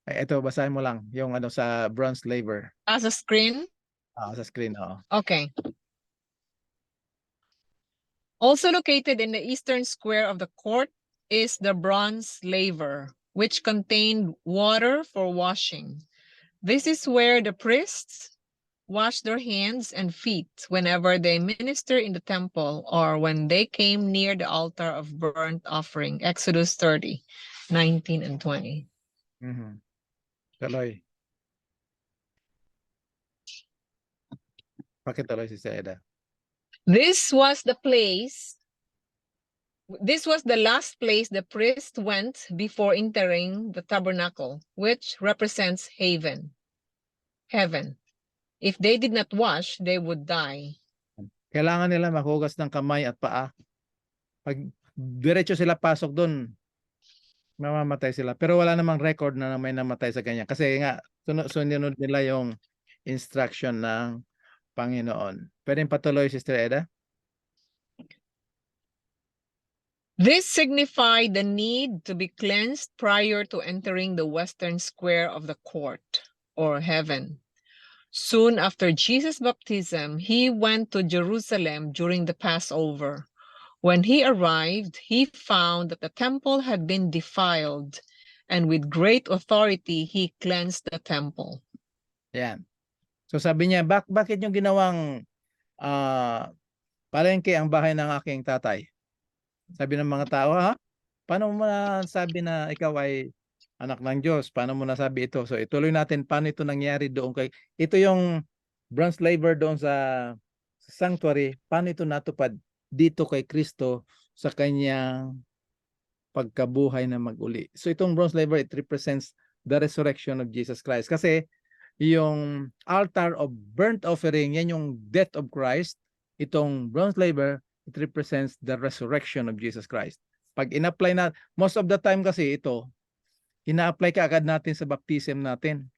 Ito, basahin mo lang yung ano sa bronze laver. As a screen? Sa screen, oo. Okay. Also located in the eastern square of the court is the bronze laver, which contained water for washing. This is where the priests wash their hands and feet whenever they minister in the temple or when they came near the altar of burnt offering. Exodus 30, 19 and 20. Tuloy. Pakituloy si Eda. This was the last place the priest went before entering the tabernacle, which represents heaven. If they did not wash, they would die. Kailangan nila maghugas ng kamay at paa. Pag diretso sila pasok doon, mamamatay sila. Pero wala namang record na may namatay sa kanya. Kasi nga, sunod nila yung instruction ng Panginoon. Pwedeng patuloy, Sister Eda? This signified the need to be cleansed prior to entering the western square of the court, or heaven. Soon after Jesus' baptism, he went to Jerusalem during the Passover. When he arrived, he found that the temple had been defiled, and with great authority, he cleansed the temple. Yan. So sabi niya, bakit yung ginawang palengke ang bahay ng aking tatay? Sabi ng mga tao, ha? Paano mo nasabi na ikaw ay anak ng Diyos? Paano mo nasabi ito? So ituloy natin paano ito nangyari doon kay... Ito yung bronze laver doon sa sanctuary. Paano ito natupad dito kay Kristo sa kanyang pagkabuhay na mag-uli? So itong bronze laver, it represents the resurrection of Jesus Christ. Kasi yung altar of burnt offering, yan yung death of Christ. Itong bronze laver it represents the resurrection of Jesus Christ. Pag in-apply na, most of the time kasi ito, ina-apply ka agad natin sa baptism natin.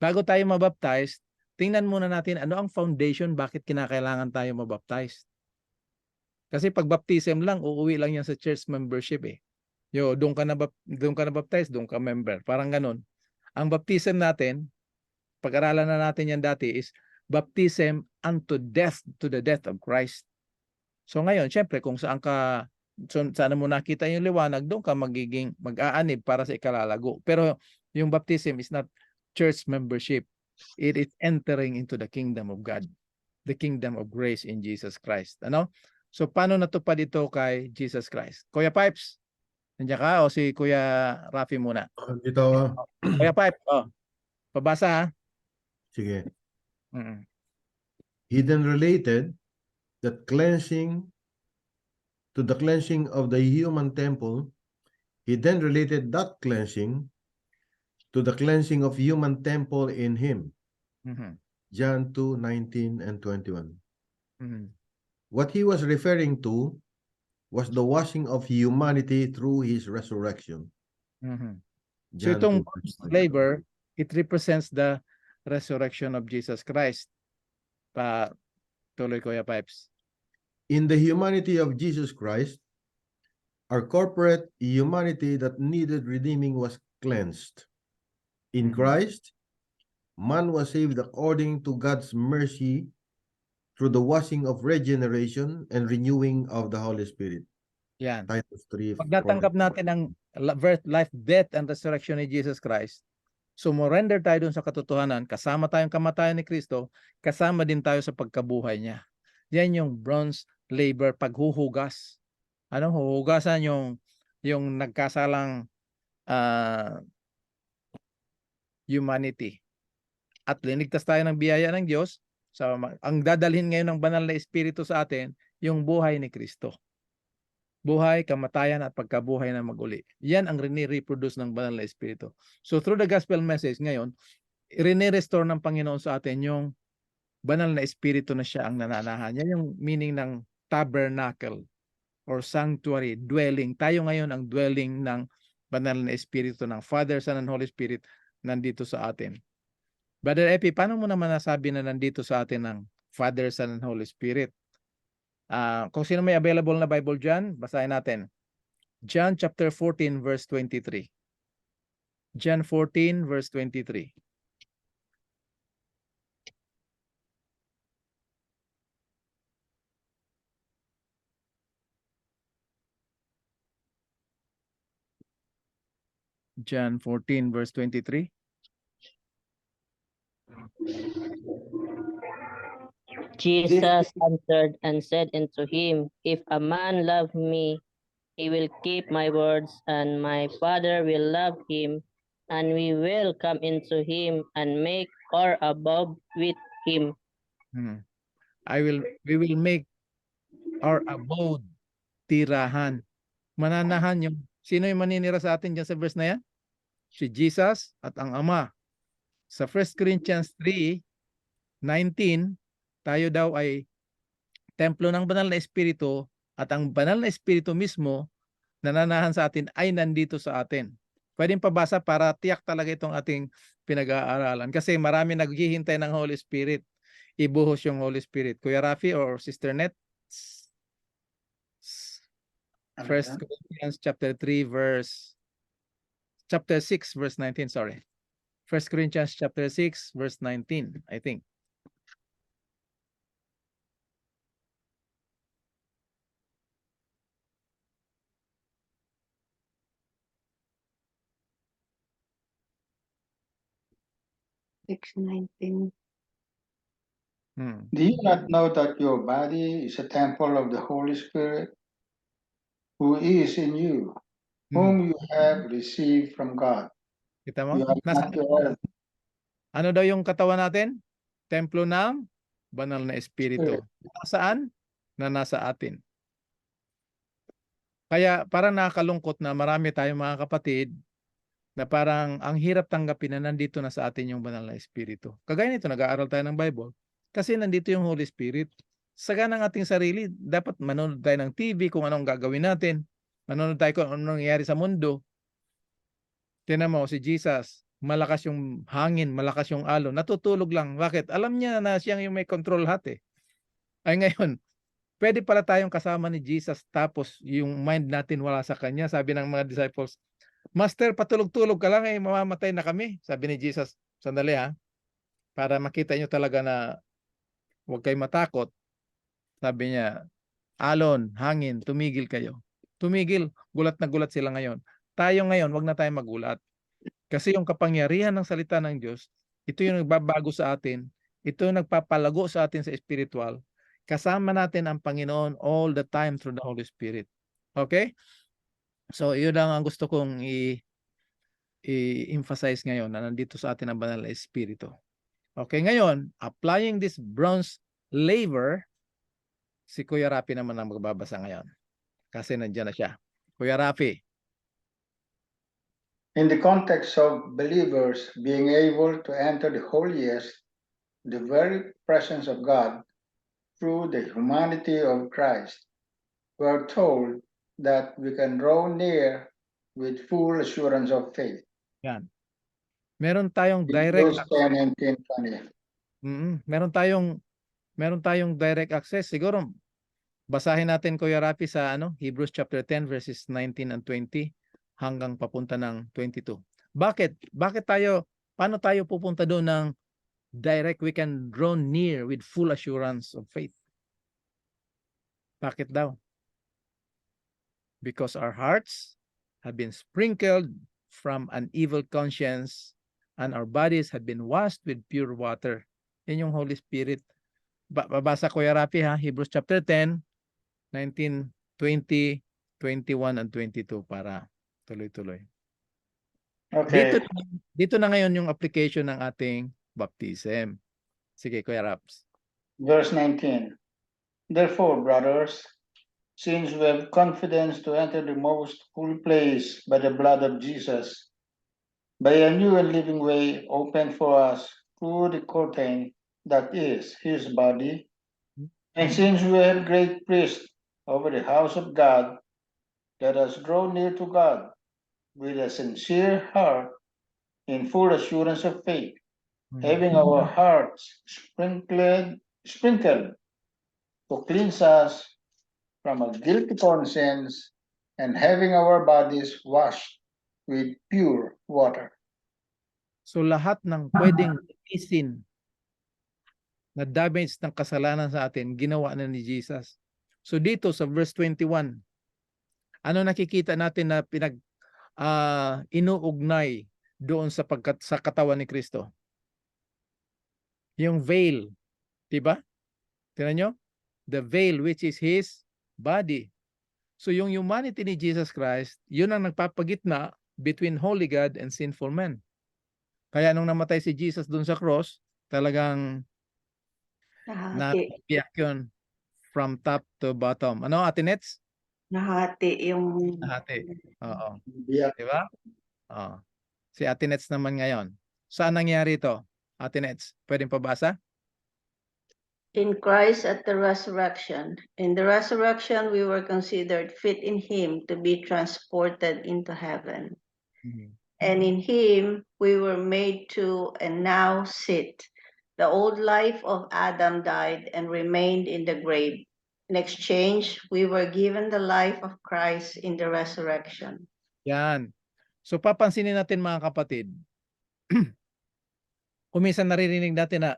Bago tayo mabaptize, tingnan muna natin ano ang foundation, bakit kinakailangan tayo mabaptize. Kasi pag baptism lang, uuwi lang yan sa church membership eh. Doon ka na baptize, doon ka member. Parang ganun. Ang baptism natin, pag-aralan na natin yan dati is baptism unto death, to the death of Christ. So ngayon, syempre kung saan mo nakita yung liwanag, doon ka magiging mag-aanib para sa ikalalago. Pero yung baptism is not church membership. It is entering into the kingdom of God, the kingdom of grace in Jesus Christ. Ano? So paano natupad ito kay Jesus Christ? Kuya Pipes, nandiyan ka o si Kuya Rafi muna? Dito, Kuya Pipes, pabasa ha. sige. Mm-mm. He then related that to the cleansing of the human temple. He then related that cleansing to the cleansing of human temple in him. Mhm. John 2:19 and 21. Mhm. What he was referring to was the washing of humanity through his resurrection. Mhm. So John itong 2:21. labor, it represents the resurrection of Jesus Christ. Tuloy Kuya Pipes. In the humanity of Jesus Christ, our corporate humanity that needed redeeming was cleansed. In Mhm. Christ, man was saved according to God's mercy through the washing of regeneration and renewing of the Holy Spirit. Yan. Titus 3. Pag natanggap natin ang birth, life, death, and resurrection ni Jesus Christ, sumurrender tayo dun sa katotohanan, kasama tayong kamatayan ni Kristo, kasama din tayo sa pagkabuhay niya. Yan yung bronze labor, paghuhugas. Anong huhugasan? Yung nagkasalang humanity. At linigtas tayo ng biyaya ng Diyos. Ang dadalhin ngayon ng banal na Espiritu sa atin, yung buhay ni Kristo. Buhay, kamatayan at pagkabuhay na maguli. Yan ang rini-reproduce ng banal na Espiritu. So through the gospel message ngayon, rini-restore ng Panginoon sa atin yung banal na Espiritu na siya ang nananahan. Yan yung meaning ng tabernacle or sanctuary, dwelling. Tayo ngayon ang dwelling ng banal na Espiritu ng Father, Son, and Holy Spirit nandito sa atin. Brother Epi, paano mo naman nasabi na nandito sa atin ng Father, Son, and Holy Spirit? Kung sino may available na Bible dyan, basahin natin. John chapter 14 verse 23. John 14 verse 23. John 14 verse 23. Jesus answered and said unto him, If a man love me, he will keep my words, and my Father will love him, and we will come into him and make our abode with him. We will make our abode, tirahan. Mananahan yung, sino yung maninira sa atin dyan sa verse na yan? Si Jesus at ang Ama. Sa 1 Corinthians 3:19, tayo daw ay templo ng banal na Espiritu at ang banal na Espiritu mismo nananahan sa atin ay nandito sa atin. Pwedeng pabasa para tiyak talaga itong ating pinag-aaralan kasi marami naghihintay ng Holy Spirit. Ibuhos yung Holy Spirit. Kuya Rafi or Sister Net? 1 Corinthians chapter 6 verse 19, sorry. 1 Corinthians chapter 6 verse 19, I think. Do you not know that your body is a temple of the Holy Spirit who is in you, whom you have received from God? Kita mo? You are not your own. Ano daw yung katawan natin? Templo ng banal na Espiritu. Saan? Na nasa atin. Kaya parang nakakalungkot na marami tayong mga kapatid na parang ang hirap tanggapin na nandito na sa atin yung banal na Espiritu. Kagaya nito, nag-aaral tayo ng Bible kasi nandito yung Holy Spirit. sagana ang ating sarili. Dapat manonood tayo ng TV kung anong gagawin natin. Manonood tayo kung anong nangyayari sa mundo. Tingnan mo si Jesus, malakas yung hangin, malakas yung alon, natutulog lang. Bakit? Alam niya na siyang yung may control lahat eh. Ay ngayon, pwede pala tayong kasama ni Jesus tapos yung mind natin wala sa kanya. Sabi ng mga disciples, Master, patulog-tulog ka lang eh, mamamatay na kami. Sabi ni Jesus, sandali ha, para makita nyo talaga na huwag kayo matakot. Sabi niya, alon, hangin, tumigil kayo. Tumigil, gulat na gulat sila ngayon. Tayo ngayon, wag na tayo magulat. Kasi yung kapangyarihan ng salita ng Diyos, ito yung nagbabago sa atin, ito yung nagpapalago sa atin sa spiritual. Kasama natin ang Panginoon all the time through the Holy Spirit. Okay? So, yun lang ang gusto kong i-emphasize ngayon na nandito sa atin ang banal na Espiritu. Okay, ngayon, applying this bronze laver, si Kuya Rafi naman ang magbabasa ngayon. Kasi nandiyan na siya. Kuya Rafi. In the context of believers being able to enter the holiest, the very presence of God through the humanity of Christ, we are told that we can draw near with full assurance of faith. Yan. Meron tayong Hebrews direct 10 and 10, 20. meron tayong direct access. Siguro basahin natin Kuya Rafi sa Hebrews chapter 10 verses 19 and 20 hanggang papunta ng 22. Bakit? Paano tayo pupunta doon ng direct? We can draw near with full assurance of faith. Bakit daw? Because our hearts have been sprinkled from an evil conscience and our bodies have been washed with pure water. Yan yung Holy Spirit. Babasa ko Kuya Rafi ha, Hebrews chapter 10, 19, 20, 21, and 22 para tuloy-tuloy. Okay. Dito na ngayon yung application ng ating baptism. Sige, Kuya Raps. Verse 19. Therefore, brothers, since we have confidence to enter the most holy place by the blood of Jesus, by a new and living way opened for us through the curtain that is his body, and since we have great priest over the house of God, let us draw near to God with a sincere heart in full assurance of faith, having our hearts sprinkled to cleanse us from a guilty conscience and having our bodies washed with pure water. So lahat ng pwedeng isin na damage ng kasalanan sa atin, ginawa na ni Jesus. So dito sa verse 21, ano nakikita natin na inuugnay doon sa katawan ni Kristo? Yung veil, di ba? Tingnan nyo? The veil which is his body. So yung humanity ni Jesus Christ, yun ang nagpapagitna between holy God and sinful man. Kaya nung namatay si Jesus doon sa cross, talagang nabiyak yun from top to bottom. Ano, Ate Nets? Nahati yung... Nahati. Oo. Yeah. Di ba? Oo. Si Ate Nets naman ngayon. Saan nangyari ito? Ate Nets, pwedeng pabasa? In Christ at the resurrection. In the resurrection, we were considered fit in him to be transported into heaven. And in him, we were made to and now sit. The old life of Adam died and remained in the grave. In exchange, we were given the life of Christ in the resurrection. Yan. So papansinin natin mga kapatid, kung minsan naririnig natin na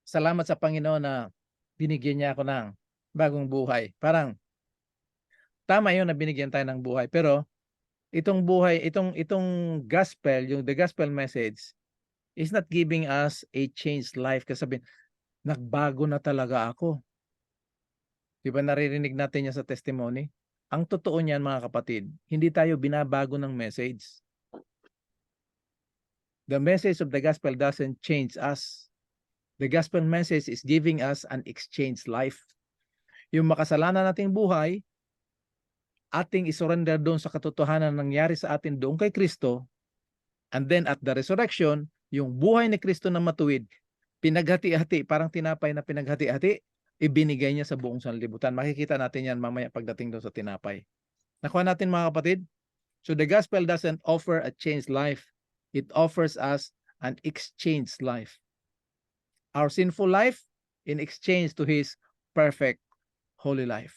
salamat sa Panginoon na binigyan niya ako ng bagong buhay. Parang tama yun na binigyan tayo ng buhay. Pero itong buhay, itong gospel, yung the gospel message is not giving us a changed life. Kasi sabihin, nagbago na talaga ako. Diba naririnig natin yan sa testimony? Ang totoo niyan mga kapatid, hindi tayo binabago ng message. The message of the gospel doesn't change us. The gospel message is giving us an exchange life. Yung makasalanan nating buhay, ating isurrender doon sa katotohanan nangyari sa atin doon kay Kristo, and then at the resurrection, yung buhay ni Kristo na matuwid, pinaghati-hati, parang tinapay na pinaghati-hati, ibinigay niya sa buong sanlibutan. Makikita natin yan mamaya pagdating doon sa tinapay. Nakuha natin mga kapatid? So the gospel doesn't offer a changed life. It offers us an exchanged life. Our sinful life in exchange to His perfect holy life.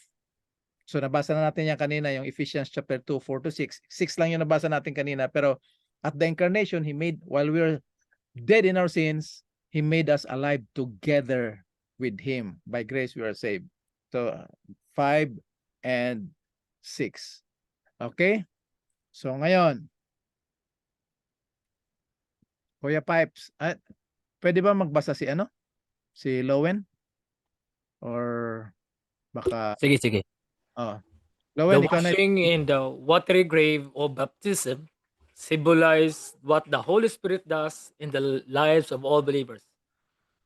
So nabasa na natin yan kanina, yung Ephesians chapter 2, 4 to 6. 6 lang yung nabasa natin kanina, pero at the incarnation, He made, while we were dead in our sins, He made us alive together with Him. By grace we are saved. So 5 and 6. Okay? So ngayon, Kuya Pipes, pwede ba magbasa si ano? Si Lowen? Or baka, Sige. oh. The Lowen, ikaw na. washing in the watery grave of baptism symbolize what the Holy Spirit does in the lives of all believers.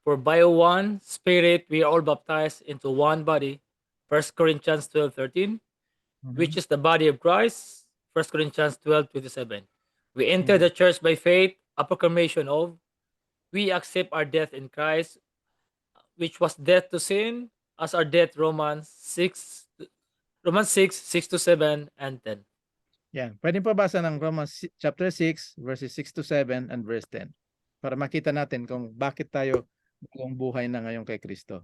For by one Spirit we are all baptized into one body, 1 Corinthians 12:13, which is the body of Christ, 1 Corinthians 12:27. We enter the church by faith, a proclamation of, we accept our death in Christ, which was death to sin, as our death, Romans 6, 6 to 7 and 10. Yan. Pwede pa basa ng Romans chapter 6, verses 6 to 7 and verse 10. Para makita natin kung bakit tayo buong buhay na ngayon kay Kristo.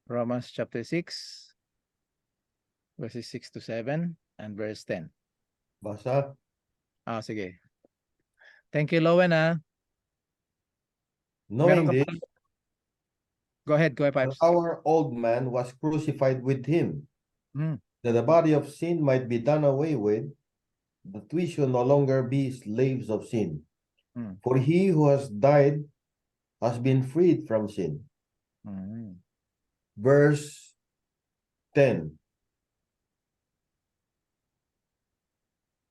Romans chapter 6, verses 6 to 7 and verse 10. Basa. Sige. Thank you, Lowen, Knowing Meron ka this, pa- Go ahead, Pipes. our old man was crucified with him, Hmm. that the body of sin might be done away with, that we should no longer be slaves of sin. Hmm. For he who has died has been freed from sin. Hmm. Verse 10.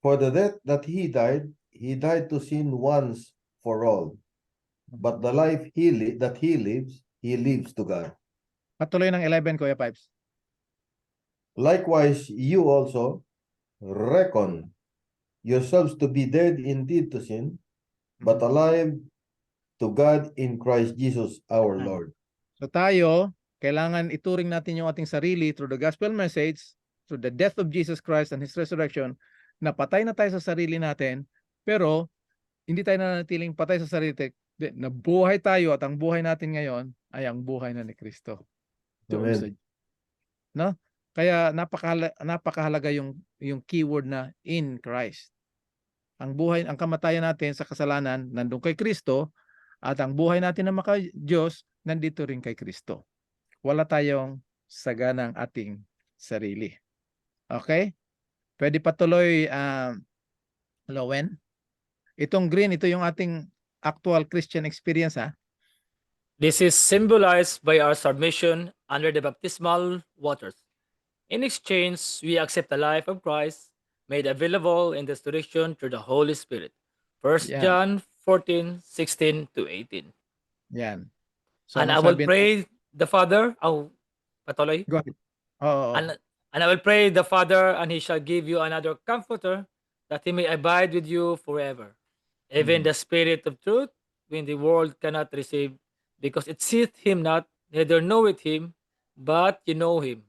For the death that he died to sin once for all. But the life that he lives to God. Patuloy ng 11, Kuya Pipes. Likewise, you also reckon yourselves to be dead indeed to sin, but alive to God in Christ Jesus our Lord. So tayo, kailangan ituring natin yung ating sarili through the gospel message, through the death of Jesus Christ and His resurrection, na patay na tayo sa sarili natin, pero hindi tayo nanatiling patay sa sarili, nabuhay tayo at ang buhay natin ngayon ay ang buhay na ni Kristo. Amen. No? Kaya napakahalaga yung keyword na in Christ. Ang buhay, ang kamatayan natin sa kasalanan nandun kay Kristo, at ang buhay natin na maka-Diyos nandito rin kay Kristo. Wala tayong saganang ating sarili. Okay? Pwede patuloy, Lowen. Itong green, ito yung ating actual Christian experience, This is symbolized by our submission under the baptismal waters. In exchange, we accept the life of Christ made available in this direction through the Holy Spirit. 1 Yeah. John 14:16 to 18. Yan. So, And I anong will sabi- pray the Father, patuloy. Go ahead. Oo. And I will pray the Father, and He shall give you another comforter, that He may abide with you forever. Even the Spirit of truth, when the world cannot receive, because it seeth Him not, neither knoweth Him, but you know Him.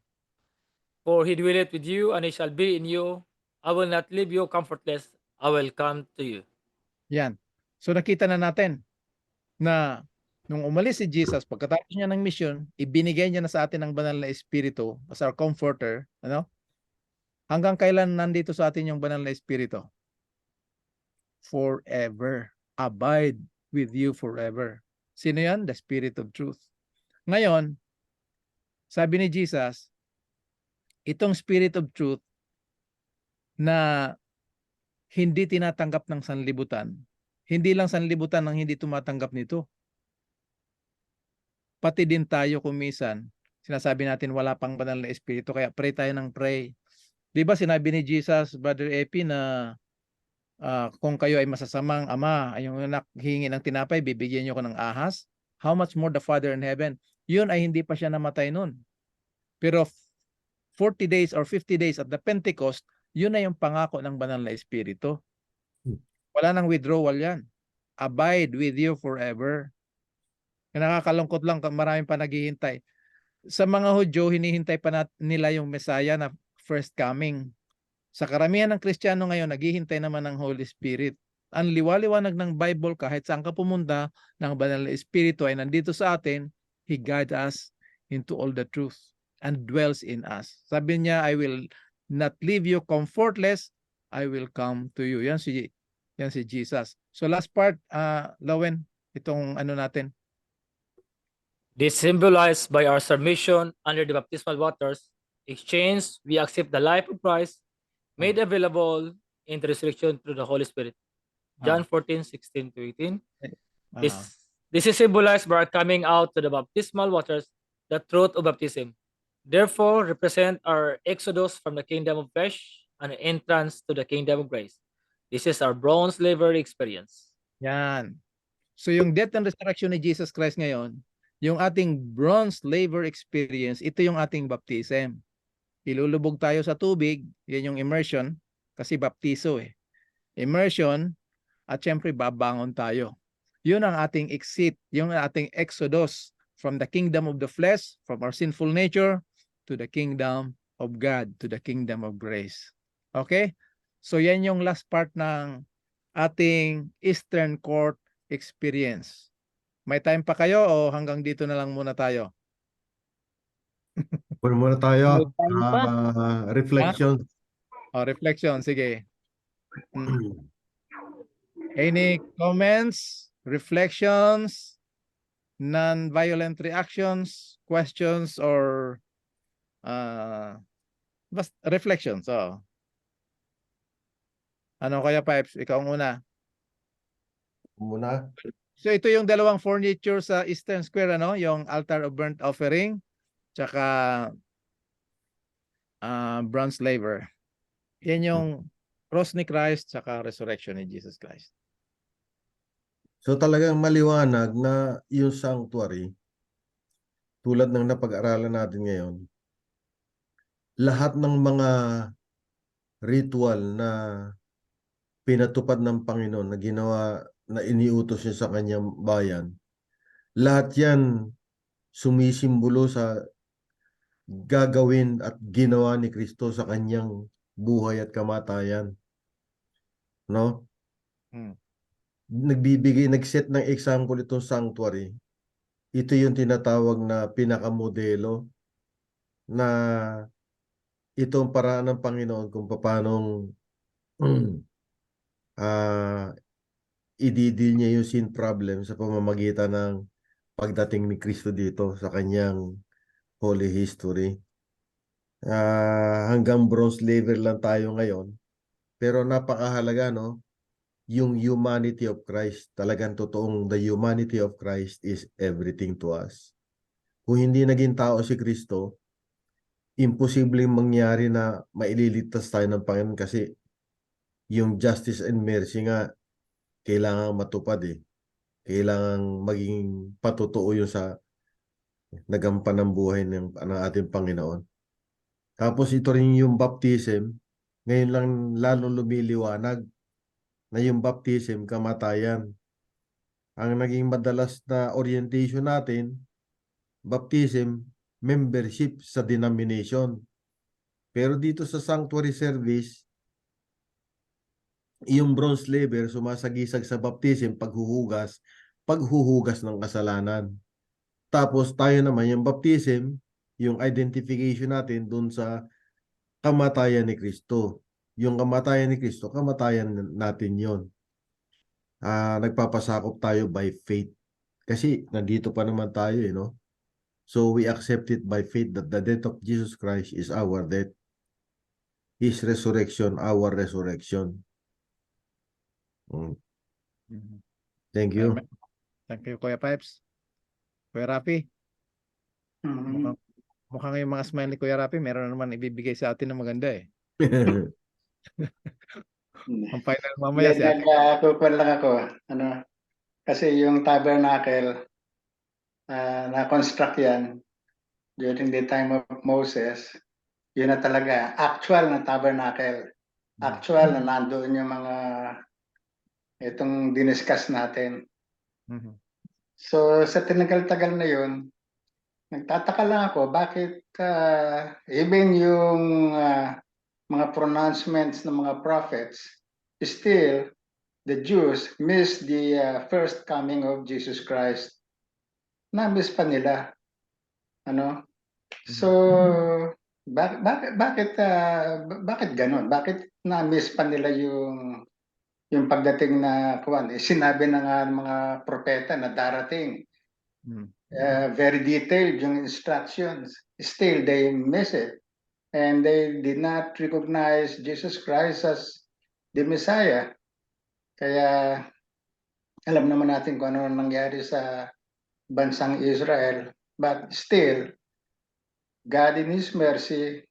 For He dwelleth with you, and He shall be in you. I will not leave you comfortless, I will come to you. Yan. So nakita na natin na nung umalis si Jesus, pagkatapos niya ng mission, ibinigay niya na sa atin ang banal na Espiritu as our comforter. Ano? Hanggang kailan nandito sa atin yung banal na Espiritu? Forever. Abide with you forever. Sino yan? The Spirit of Truth. Ngayon, sabi ni Jesus, itong Spirit of Truth na hindi tinatanggap ng sanlibutan, hindi lang sanlibutan ang hindi tumatanggap nito. Pati din tayo kumisan, sinasabi natin wala pang banal na Espiritu, kaya pray tayo ng pray. Di ba sinabi ni Jesus, Brother Epi, na kung kayo ay masasamang ama, ay yung hingi ng tinapay, bibigyan niyo ko ng ahas? How much more the Father in heaven? Yun ay hindi pa siya namatay nun. Pero 40 days or 50 days at the Pentecost, yun na yung pangako ng banal na Espiritu. Wala nang withdrawal yan. Abide with you forever. Nakakalungkot lang, maraming pa naghihintay. Sa mga Hudyo, hinihintay pa nila yung Messiah na first coming. Sa karamihan ng Kristiyano ngayon, naghihintay naman ng Holy Spirit. Ang liwaliwanag ng Bible, kahit saan ka pumunta, ng banal na Espiritu ay nandito sa atin. He guides us into all the truth and dwells in us. Sabi niya, I will not leave you comfortless, I will come to you. Yan si Jesus. So last part, Lowen, itong ano natin. This symbolized by our submission under the baptismal waters. Exchange, we accept the life of Christ made available in the resurrection through the Holy Spirit. John 14:16 to 18. This is symbolized by our coming out to the baptismal waters, the truth of baptism. Therefore, represent our exodus from the kingdom of flesh and entrance to the kingdom of grace. This is our bronze slavery experience. Yan. So yung death and resurrection ni Jesus Christ ngayon, yung ating bronze labor experience, ito yung ating baptism. Ilulubog tayo sa tubig, yan yung immersion, kasi baptiso eh. Immersion, at syempre babangon tayo. Yun ang ating exit, yung ating exodus from the kingdom of the flesh, from our sinful nature, to the kingdom of God, to the kingdom of grace. Okay? So yan yung last part ng ating Eastern Court experience. May time pa kayo o hanggang dito na lang muna tayo? Pwede muna tayo. May time pa. Reflection. Reflection, sige. Any comments, reflections, non-violent reactions, questions, or reflections? So, ano kaya, Pipes? Ikaw muna. Muna. So ito yung dalawang furniture sa Eastern Square, ano? Yung altar of burnt offering, tsaka bronze laver. Yan yung cross ni Christ, tsaka resurrection ni Jesus Christ. So talagang maliwanag na yung sanctuary, tulad ng napag-aralan natin ngayon, lahat ng mga ritual na pinatupad ng Panginoon na ginawa, na iniutos niya sa kanyang bayan, lahat yan sumisimbolo sa gagawin at ginawa ni Kristo sa kanyang buhay at kamatayan. No? Nag-set ng example itong sanctuary. Ito yung tinatawag na pinakamodelo na itong paraan ng Panginoon kung paanong ididil niya yung sin problem sa pamamagitan ng pagdating ni Kristo dito sa kanyang holy history. Hanggang bronze laver lang tayo ngayon. Pero napakahalaga, no? Yung humanity of Christ. Talagang totoong the humanity of Christ is everything to us. Kung hindi naging tao si Kristo, imposibleng mangyari na maililigtas tayo ng Panginoon kasi yung justice and mercy nga kailangan matupad eh. Kailangan maging patotoo yun sa nagampan ng buhay ng ating Panginoon. Tapos ito rin yung baptism, ngayon lang lalo lumiliwanag na yung baptism, kamatayan. Ang naging madalas na orientation natin, baptism, membership sa denomination. Pero dito sa sanctuary service, yung bronze laver sumasagisag sa baptism, paghuhugas ng kasalanan. Tapos tayo naman, yung baptism, yung identification natin dun sa kamatayan ni Kristo. Yung kamatayan ni Kristo, kamatayan natin yon. Nagpapasakop tayo by faith. Kasi nandito pa naman tayo, no? So we accept it by faith that the death of Jesus Christ is our death. His resurrection, our resurrection. Thank you. Thank you, Kuya Pipes. Kuya Rafi, mukhang yung mga smile ni Kuya Rafi, meron naman ibibigay sa atin na maganda eh. Ang final mamaya si Ate. Nagkukuhan lang ako. Kasi yung tabernacle, na-construct yan during the time of Moses. yun na talaga, actual na tabernacle. Actual na nandoon yung mga itong diniscuss natin. Mhm. So sa tinagal-tagal na yun, nagtataka lang ako bakit even yung mga pronouncements ng mga prophets, still the Jews miss the first coming of Jesus Christ. Na-miss pa nila. Ano? So, bakit ganun? Bakit na-miss pa nila yung pagdating na sinabi na nga ng mga propeta na darating. Mm. Very detailed yung instructions. Still, they miss it. And they did not recognize Jesus Christ as the Messiah. Kaya alam naman natin kung ano nangyari sa bansang Israel. But still, God in His mercy,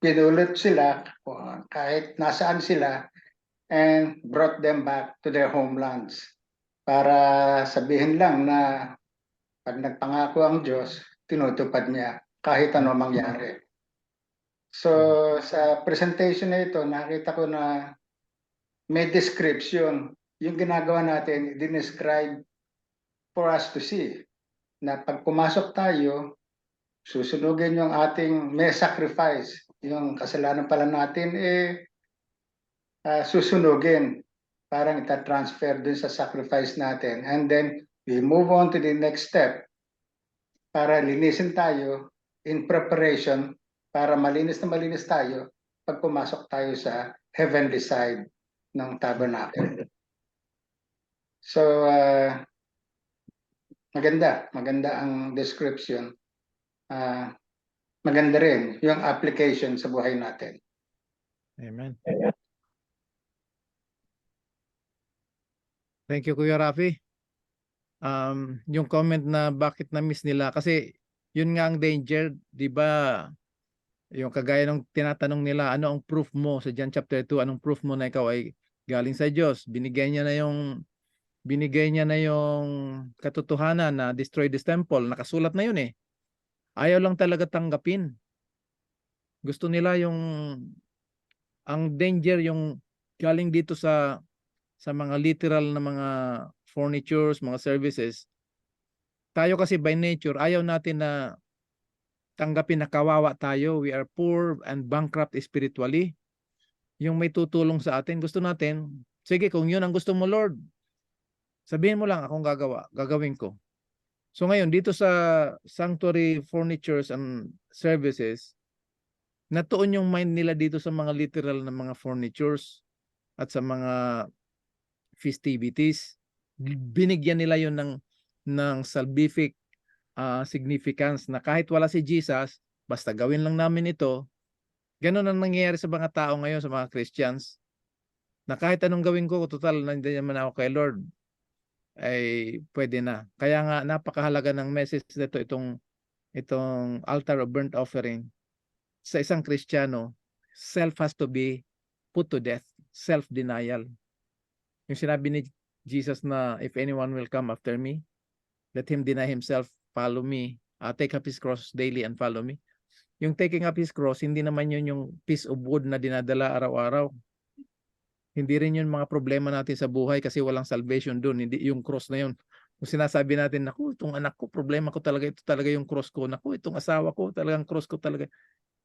pinulit sila kahit nasaan sila and brought them back to their homelands. Para sabihin lang na pag nagpangako ang Diyos, tinutupad niya kahit ano mangyari. So sa presentation na ito, nakita ko na may description. Yung ginagawa natin, dinescribe for us to see na pag pumasok tayo, susunugin yung ating may sacrifice. Yung kasalanan pala natin susunugin. Parang ita-transfer dun sa sacrifice natin. And then we move on to the next step para linisin tayo in preparation para malinis na malinis tayo pag pumasok tayo sa heavenly side ng tabernacle. So, maganda ang description. Maganda rin yung application sa buhay natin. Amen. Thank you, Kuya Rafi. Yung comment na bakit na-miss nila, kasi yun nga ang danger, di ba? Yung kagaya ng tinatanong nila, ano ang proof mo sa John chapter 2, anong proof mo na ikaw ay galing sa Diyos? Binigay niya na yung katotohanan na destroy this temple, nakasulat na yun eh. Ayaw lang talaga tanggapin. Gusto nila ang danger yung galing dito sa mga literal na mga furnitures, mga services. Tayo kasi by nature, ayaw natin na tanggapin na kawawa tayo. We are poor and bankrupt spiritually. Yung may tutulong sa atin, gusto natin, sige, kung yun ang gusto mo, Lord, sabihin mo lang, akong gagawin ko. So ngayon, dito sa sanctuary furnitures and services, natuon yung mind nila dito sa mga literal na mga furnitures at sa mga festivities. Binigyan nila yun ng salvific significance na kahit wala si Jesus, basta gawin lang namin ito. Ganun ang nangyayari sa mga tao ngayon, sa mga Christians, na kahit anong gawin ko, total, nandiyan naman ako kay Lord, ay pwede na. Kaya nga, napakahalaga ng message nito, itong altar of burnt offering. Sa isang Kristiyano, self has to be put to death. Self-denial. Yung sinabi ni Jesus na, if anyone will come after me, let him deny himself, follow me, take up his cross daily and follow me. Yung taking up his cross, hindi naman yun yung piece of wood na dinadala araw-araw. Hindi rin yun mga problema natin sa buhay kasi walang salvation dun. Hindi yung cross na yun. Kung sinasabi natin, naku, itong anak ko, problema ko talaga, ito talaga yung cross ko. Naku, itong asawa ko, talagang cross ko talaga.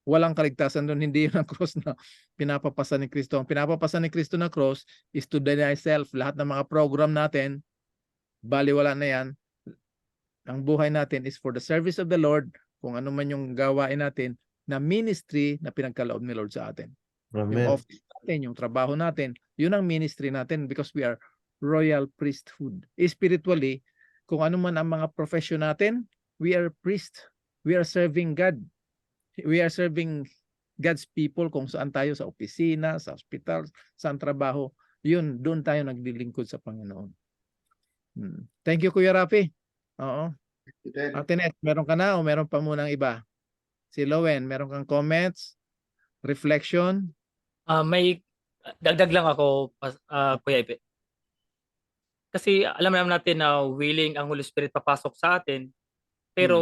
Walang kaligtasan dun. Hindi yun ang cross na pinapapasa ni Kristo. Ang pinapapasa ni Kristo na cross is to deny self. Lahat ng mga program natin, baliwala na yan. Ang buhay natin is for the service of the Lord, kung ano man yung gawain natin na ministry na pinagkaloob ni Lord sa atin. Amen. Yung office natin, yung trabaho natin, yun ang ministry natin because we are royal priesthood. Spiritually, kung ano man ang mga profession natin, we are priest. We are serving God. We are serving God's people kung saan tayo, sa opisina, sa hospital, sa trabaho. Yun, doon tayo naglilingkod sa Panginoon. Thank you, Kuya Rafi. Oo. Martinez, meron ka na o meron pa munang iba? Si Lowen, meron kang comments? Reflection? May dagdag lang ako, Kuya Ipe. Kasi alam naman natin na willing ang Holy Spirit papasok sa atin. Pero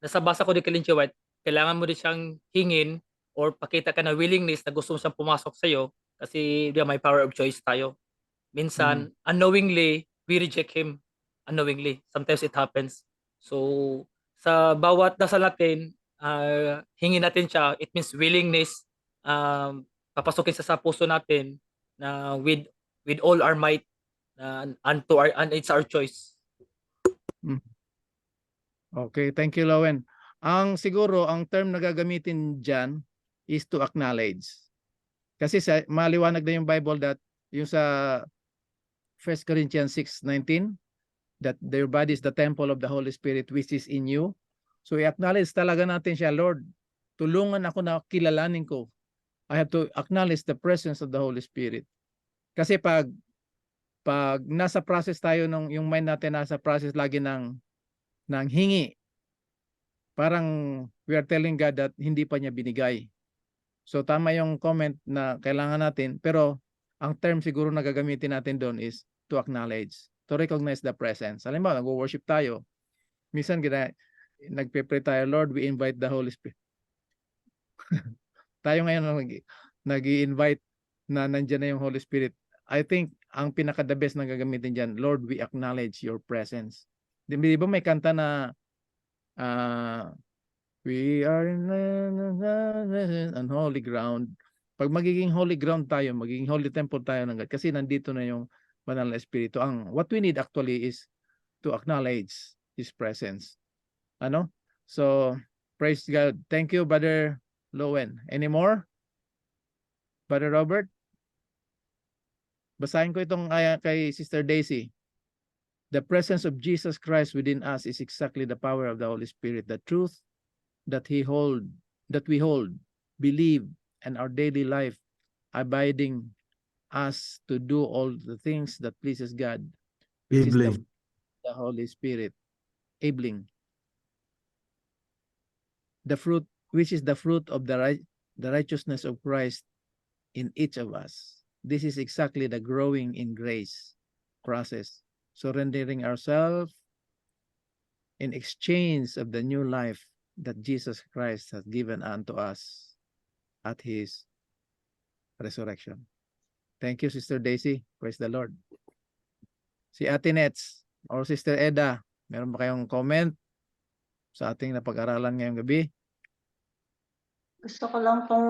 nasa basa ko ni Kalin White, kailangan mo din siyang hingin or pakita ka na willingness na gusto mo siyang pumasok sa'yo kasi di ba, may power of choice tayo. Minsan, unknowingly, we reject him. Unknowingly. Sometimes it happens. So, sa bawat dasal natin, hingin natin siya, it means willingness, papasukin sa puso natin na with all our might, and it's our choice. Okay, thank you, Lowen. Siguro, ang term na gagamitin dyan is to acknowledge. Kasi maliwanag na yung Bible that yung sa 1 Corinthians 6:19, that their body is the temple of the Holy Spirit which is in you. So i-acknowledge talaga natin siya, Lord, tulungan ako na kilalanin ko. I have to acknowledge the presence of the Holy Spirit. Kasi pag nasa process tayo, yung mind natin nasa process lagi ng hingi, parang we are telling God that hindi pa niya binigay. So tama yung comment na kailangan natin, pero ang term siguro na gagamitin natin doon is to acknowledge, to recognize the presence. Alam mo, nag-worship tayo. Minsan nagpe-pray tayo, Lord, we invite the Holy Spirit. Tayo ngayon nag-i-invite na nandiyan na yung Holy Spirit. I think ang pinaka-the best na gagamitin dyan, Lord, we acknowledge your presence. Di ba may kanta na we are on holy ground. Pag magiging holy ground tayo, magiging holy temple tayo ng God, kasi nandito na yung banal na Espiritu. What we need actually is to acknowledge His presence. Ano? So, praise God. Thank you, Brother Lowen. Any more? Brother Robert? Basahin ko itong kay Sister Daisy. The presence of Jesus Christ within us is exactly the power of the Holy Spirit. The truth that we hold, believe, and our daily life abiding us to do all the things that pleases God, which is the Holy Spirit. Enabling. The fruit, which is the fruit of the righteousness of Christ in each of us. This is exactly the growing in grace process, surrendering ourselves in exchange of the new life that Jesus Christ has given unto us at His resurrection. Thank you, Sister Daisy. Praise the Lord. Si Ate Nets or Sister Eda, meron ba kayong comment sa ating napag-aralan ngayong gabi? Gusto ko lang pong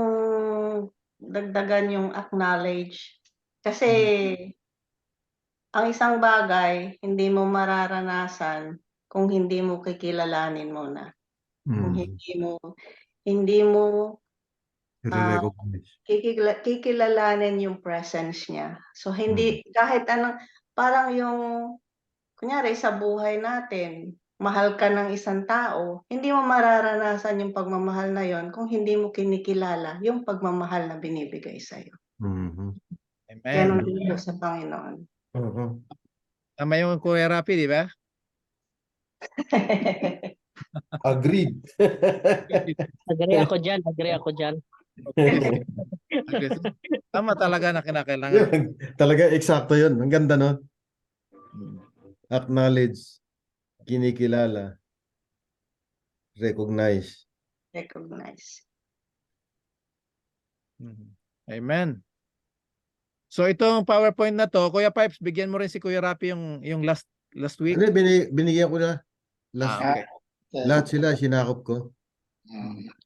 dagdagan yung acknowledge. Kasi ang isang bagay, hindi mo mararanasan kung hindi mo kikilalanin muna. Kung hindi mo kikilalanin yung presence niya. So hindi kahit anong, parang yung kunyari sa buhay natin, mahal ka ng isang tao, hindi mo mararanasan yung pagmamahal na yon kung hindi mo kinikilala yung pagmamahal na binibigay sa'yo. Amen. Ganon din po sa Panginoon. Tama yung Kuya Rapi, di ba? Agreed. Agree ako dyan. Okay. Tama talaga na kinakailangan. Talaga, eksakto yun. Ang ganda, no? Acknowledge, kinikilala, recognize. Amen. So itong PowerPoint na to, Kuya Pipes, bigyan mo rin si Kuya Rapi yung last week. Binigyan ko na. Okay. Lahat sila, sinakop ko.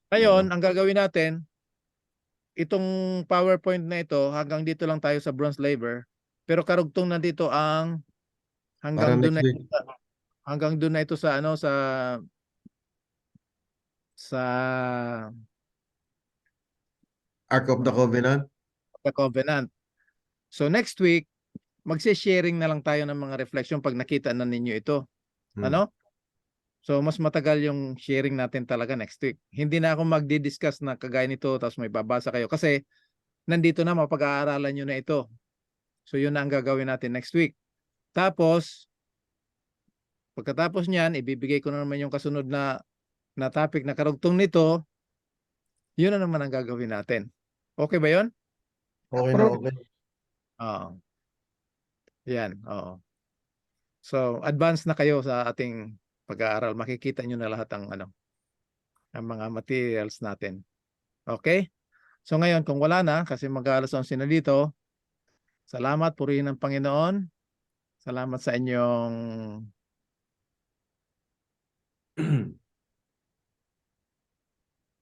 Ngayon, ang gagawin natin, itong PowerPoint na ito, hanggang dito lang tayo sa bronze laver, pero karugtong na dito ang hanggang doon na ito sa Ark of the Covenant. The Covenant. So next week, magse-sharing na lang tayo ng mga reflection pag nakita na ninyo ito. Ano? So mas matagal yung sharing natin talaga next week. Hindi na ako magdi-discuss na kagaya nito tapos may babasa kayo kasi nandito na, mapag-aaralan nyo na ito. So yun na ang gagawin natin next week. Tapos pagkatapos niyan, ibibigay ko na naman yung kasunod na topic na karugtong nito. Yun na naman ang gagawin natin. Okay ba yun? Okay na, okay. Oo. Yan, oo. So, advance na kayo sa ating pag-aaral. Makikita nyo na lahat ang mga materials natin. Okay? So ngayon, kung wala na, kasi mag-aalas 11 na dito, salamat, purihin ng Panginoon. Salamat sa inyong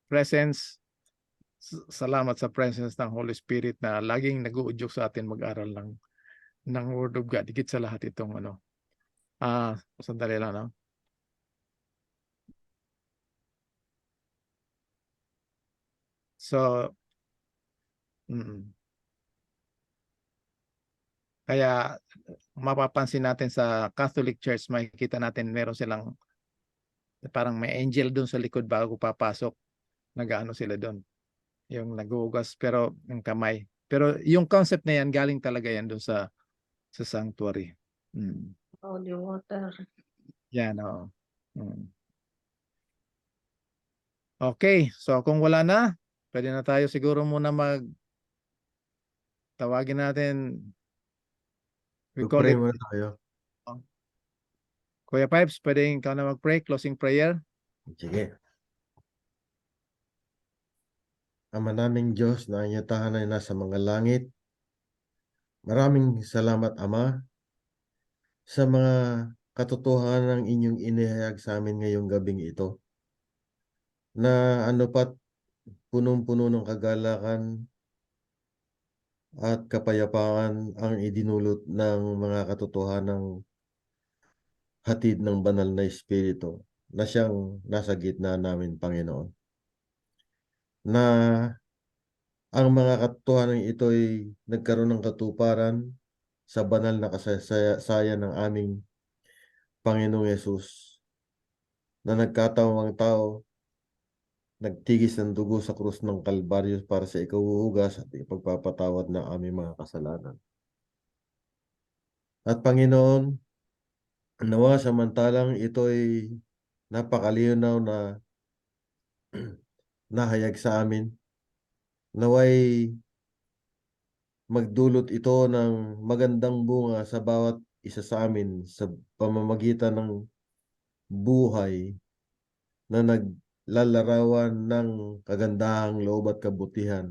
presence. Salamat sa presence ng Holy Spirit na laging nag-uudyok sa atin mag-aral ng Word of God. Higit sa lahat itong sandali lang, no? So, kaya mapapansin natin sa Catholic Church, makikita natin meron silang parang may angel doon sa likod bago papasok. Nag-ano sila doon. Yung nagugas pero yung kamay. Pero yung concept na yan, galing talaga yan doon sa sanctuary. Holy water. Yan, oo. Okay, so kung wala na, pwede na tayo siguro muna tawagin natin. We call Pray it, muna tayo. Kuya Pipes, pwede ikaw na mag-pray, closing prayer. Sige. Ama naming Diyos na inyong tahanan na nasa mga langit, maraming salamat, Ama, sa mga katotohanan ng inyong inihayag sa amin ngayong gabing ito. Na ano pat punong-puno ng kagalakan at kapayapaan ang idinulot ng mga katotohanang hatid ng banal na Espiritu na siyang nasa gitna namin, Panginoon. Na ang mga katotohanan ito'y nagkaroon ng katuparan sa banal na kasaysayan ng aming Panginoong Yesus na nagkatawang tao, nagtigis ng dugo sa krus ng Kalbaryo para sa ikahuhugas at ipagpapatawad ng aming mga kasalanan. At Panginoon, nawa samantalang ito'y napakalinaw na nahayag sa amin, naway magdulot ito ng magandang bunga sa bawat isa sa amin sa pamamagitan ng buhay na naglalarawan ng kagandahang loob at kabutihan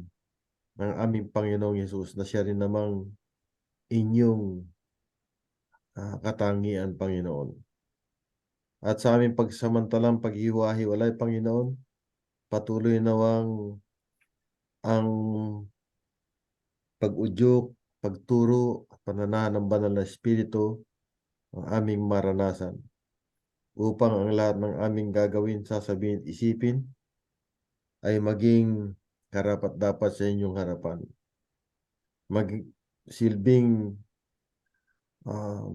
ng aming Panginoong Yesus na siya rin namang inyong katangian, Panginoon. At sa aming pagsamantalang paghiwa-hiwalay, Panginoon, patuloy nawang ang pag-udyok, pagturo, pananahan ng banal na Espiritu ang aming maranasan upang ang lahat ng aming gagawin, sasabihin, isipin ay maging karapat-dapat sa inyong harapan. Magsilbing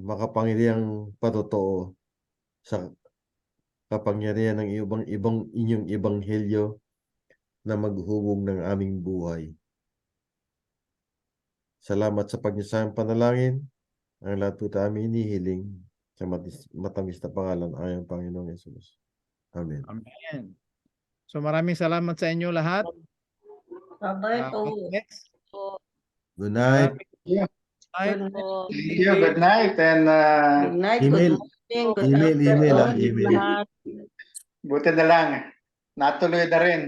makapangyarihang patotoo sa kapangyarihan ng inyong ebanghelyo na maghubog ng aming buhay. Salamat sa pagnisayang panalangin. Ang lahat po aming inihiling sa matamis na pangalan ng Panginoong Yesus. Amen. Amen. So maraming salamat sa inyo lahat. Bye-bye po. Good night. Good Night. night. Thank you. Good night. And Good night. Email. Good morning. Good Email. afternoon. Email. buti na lang. Natuloy na rin.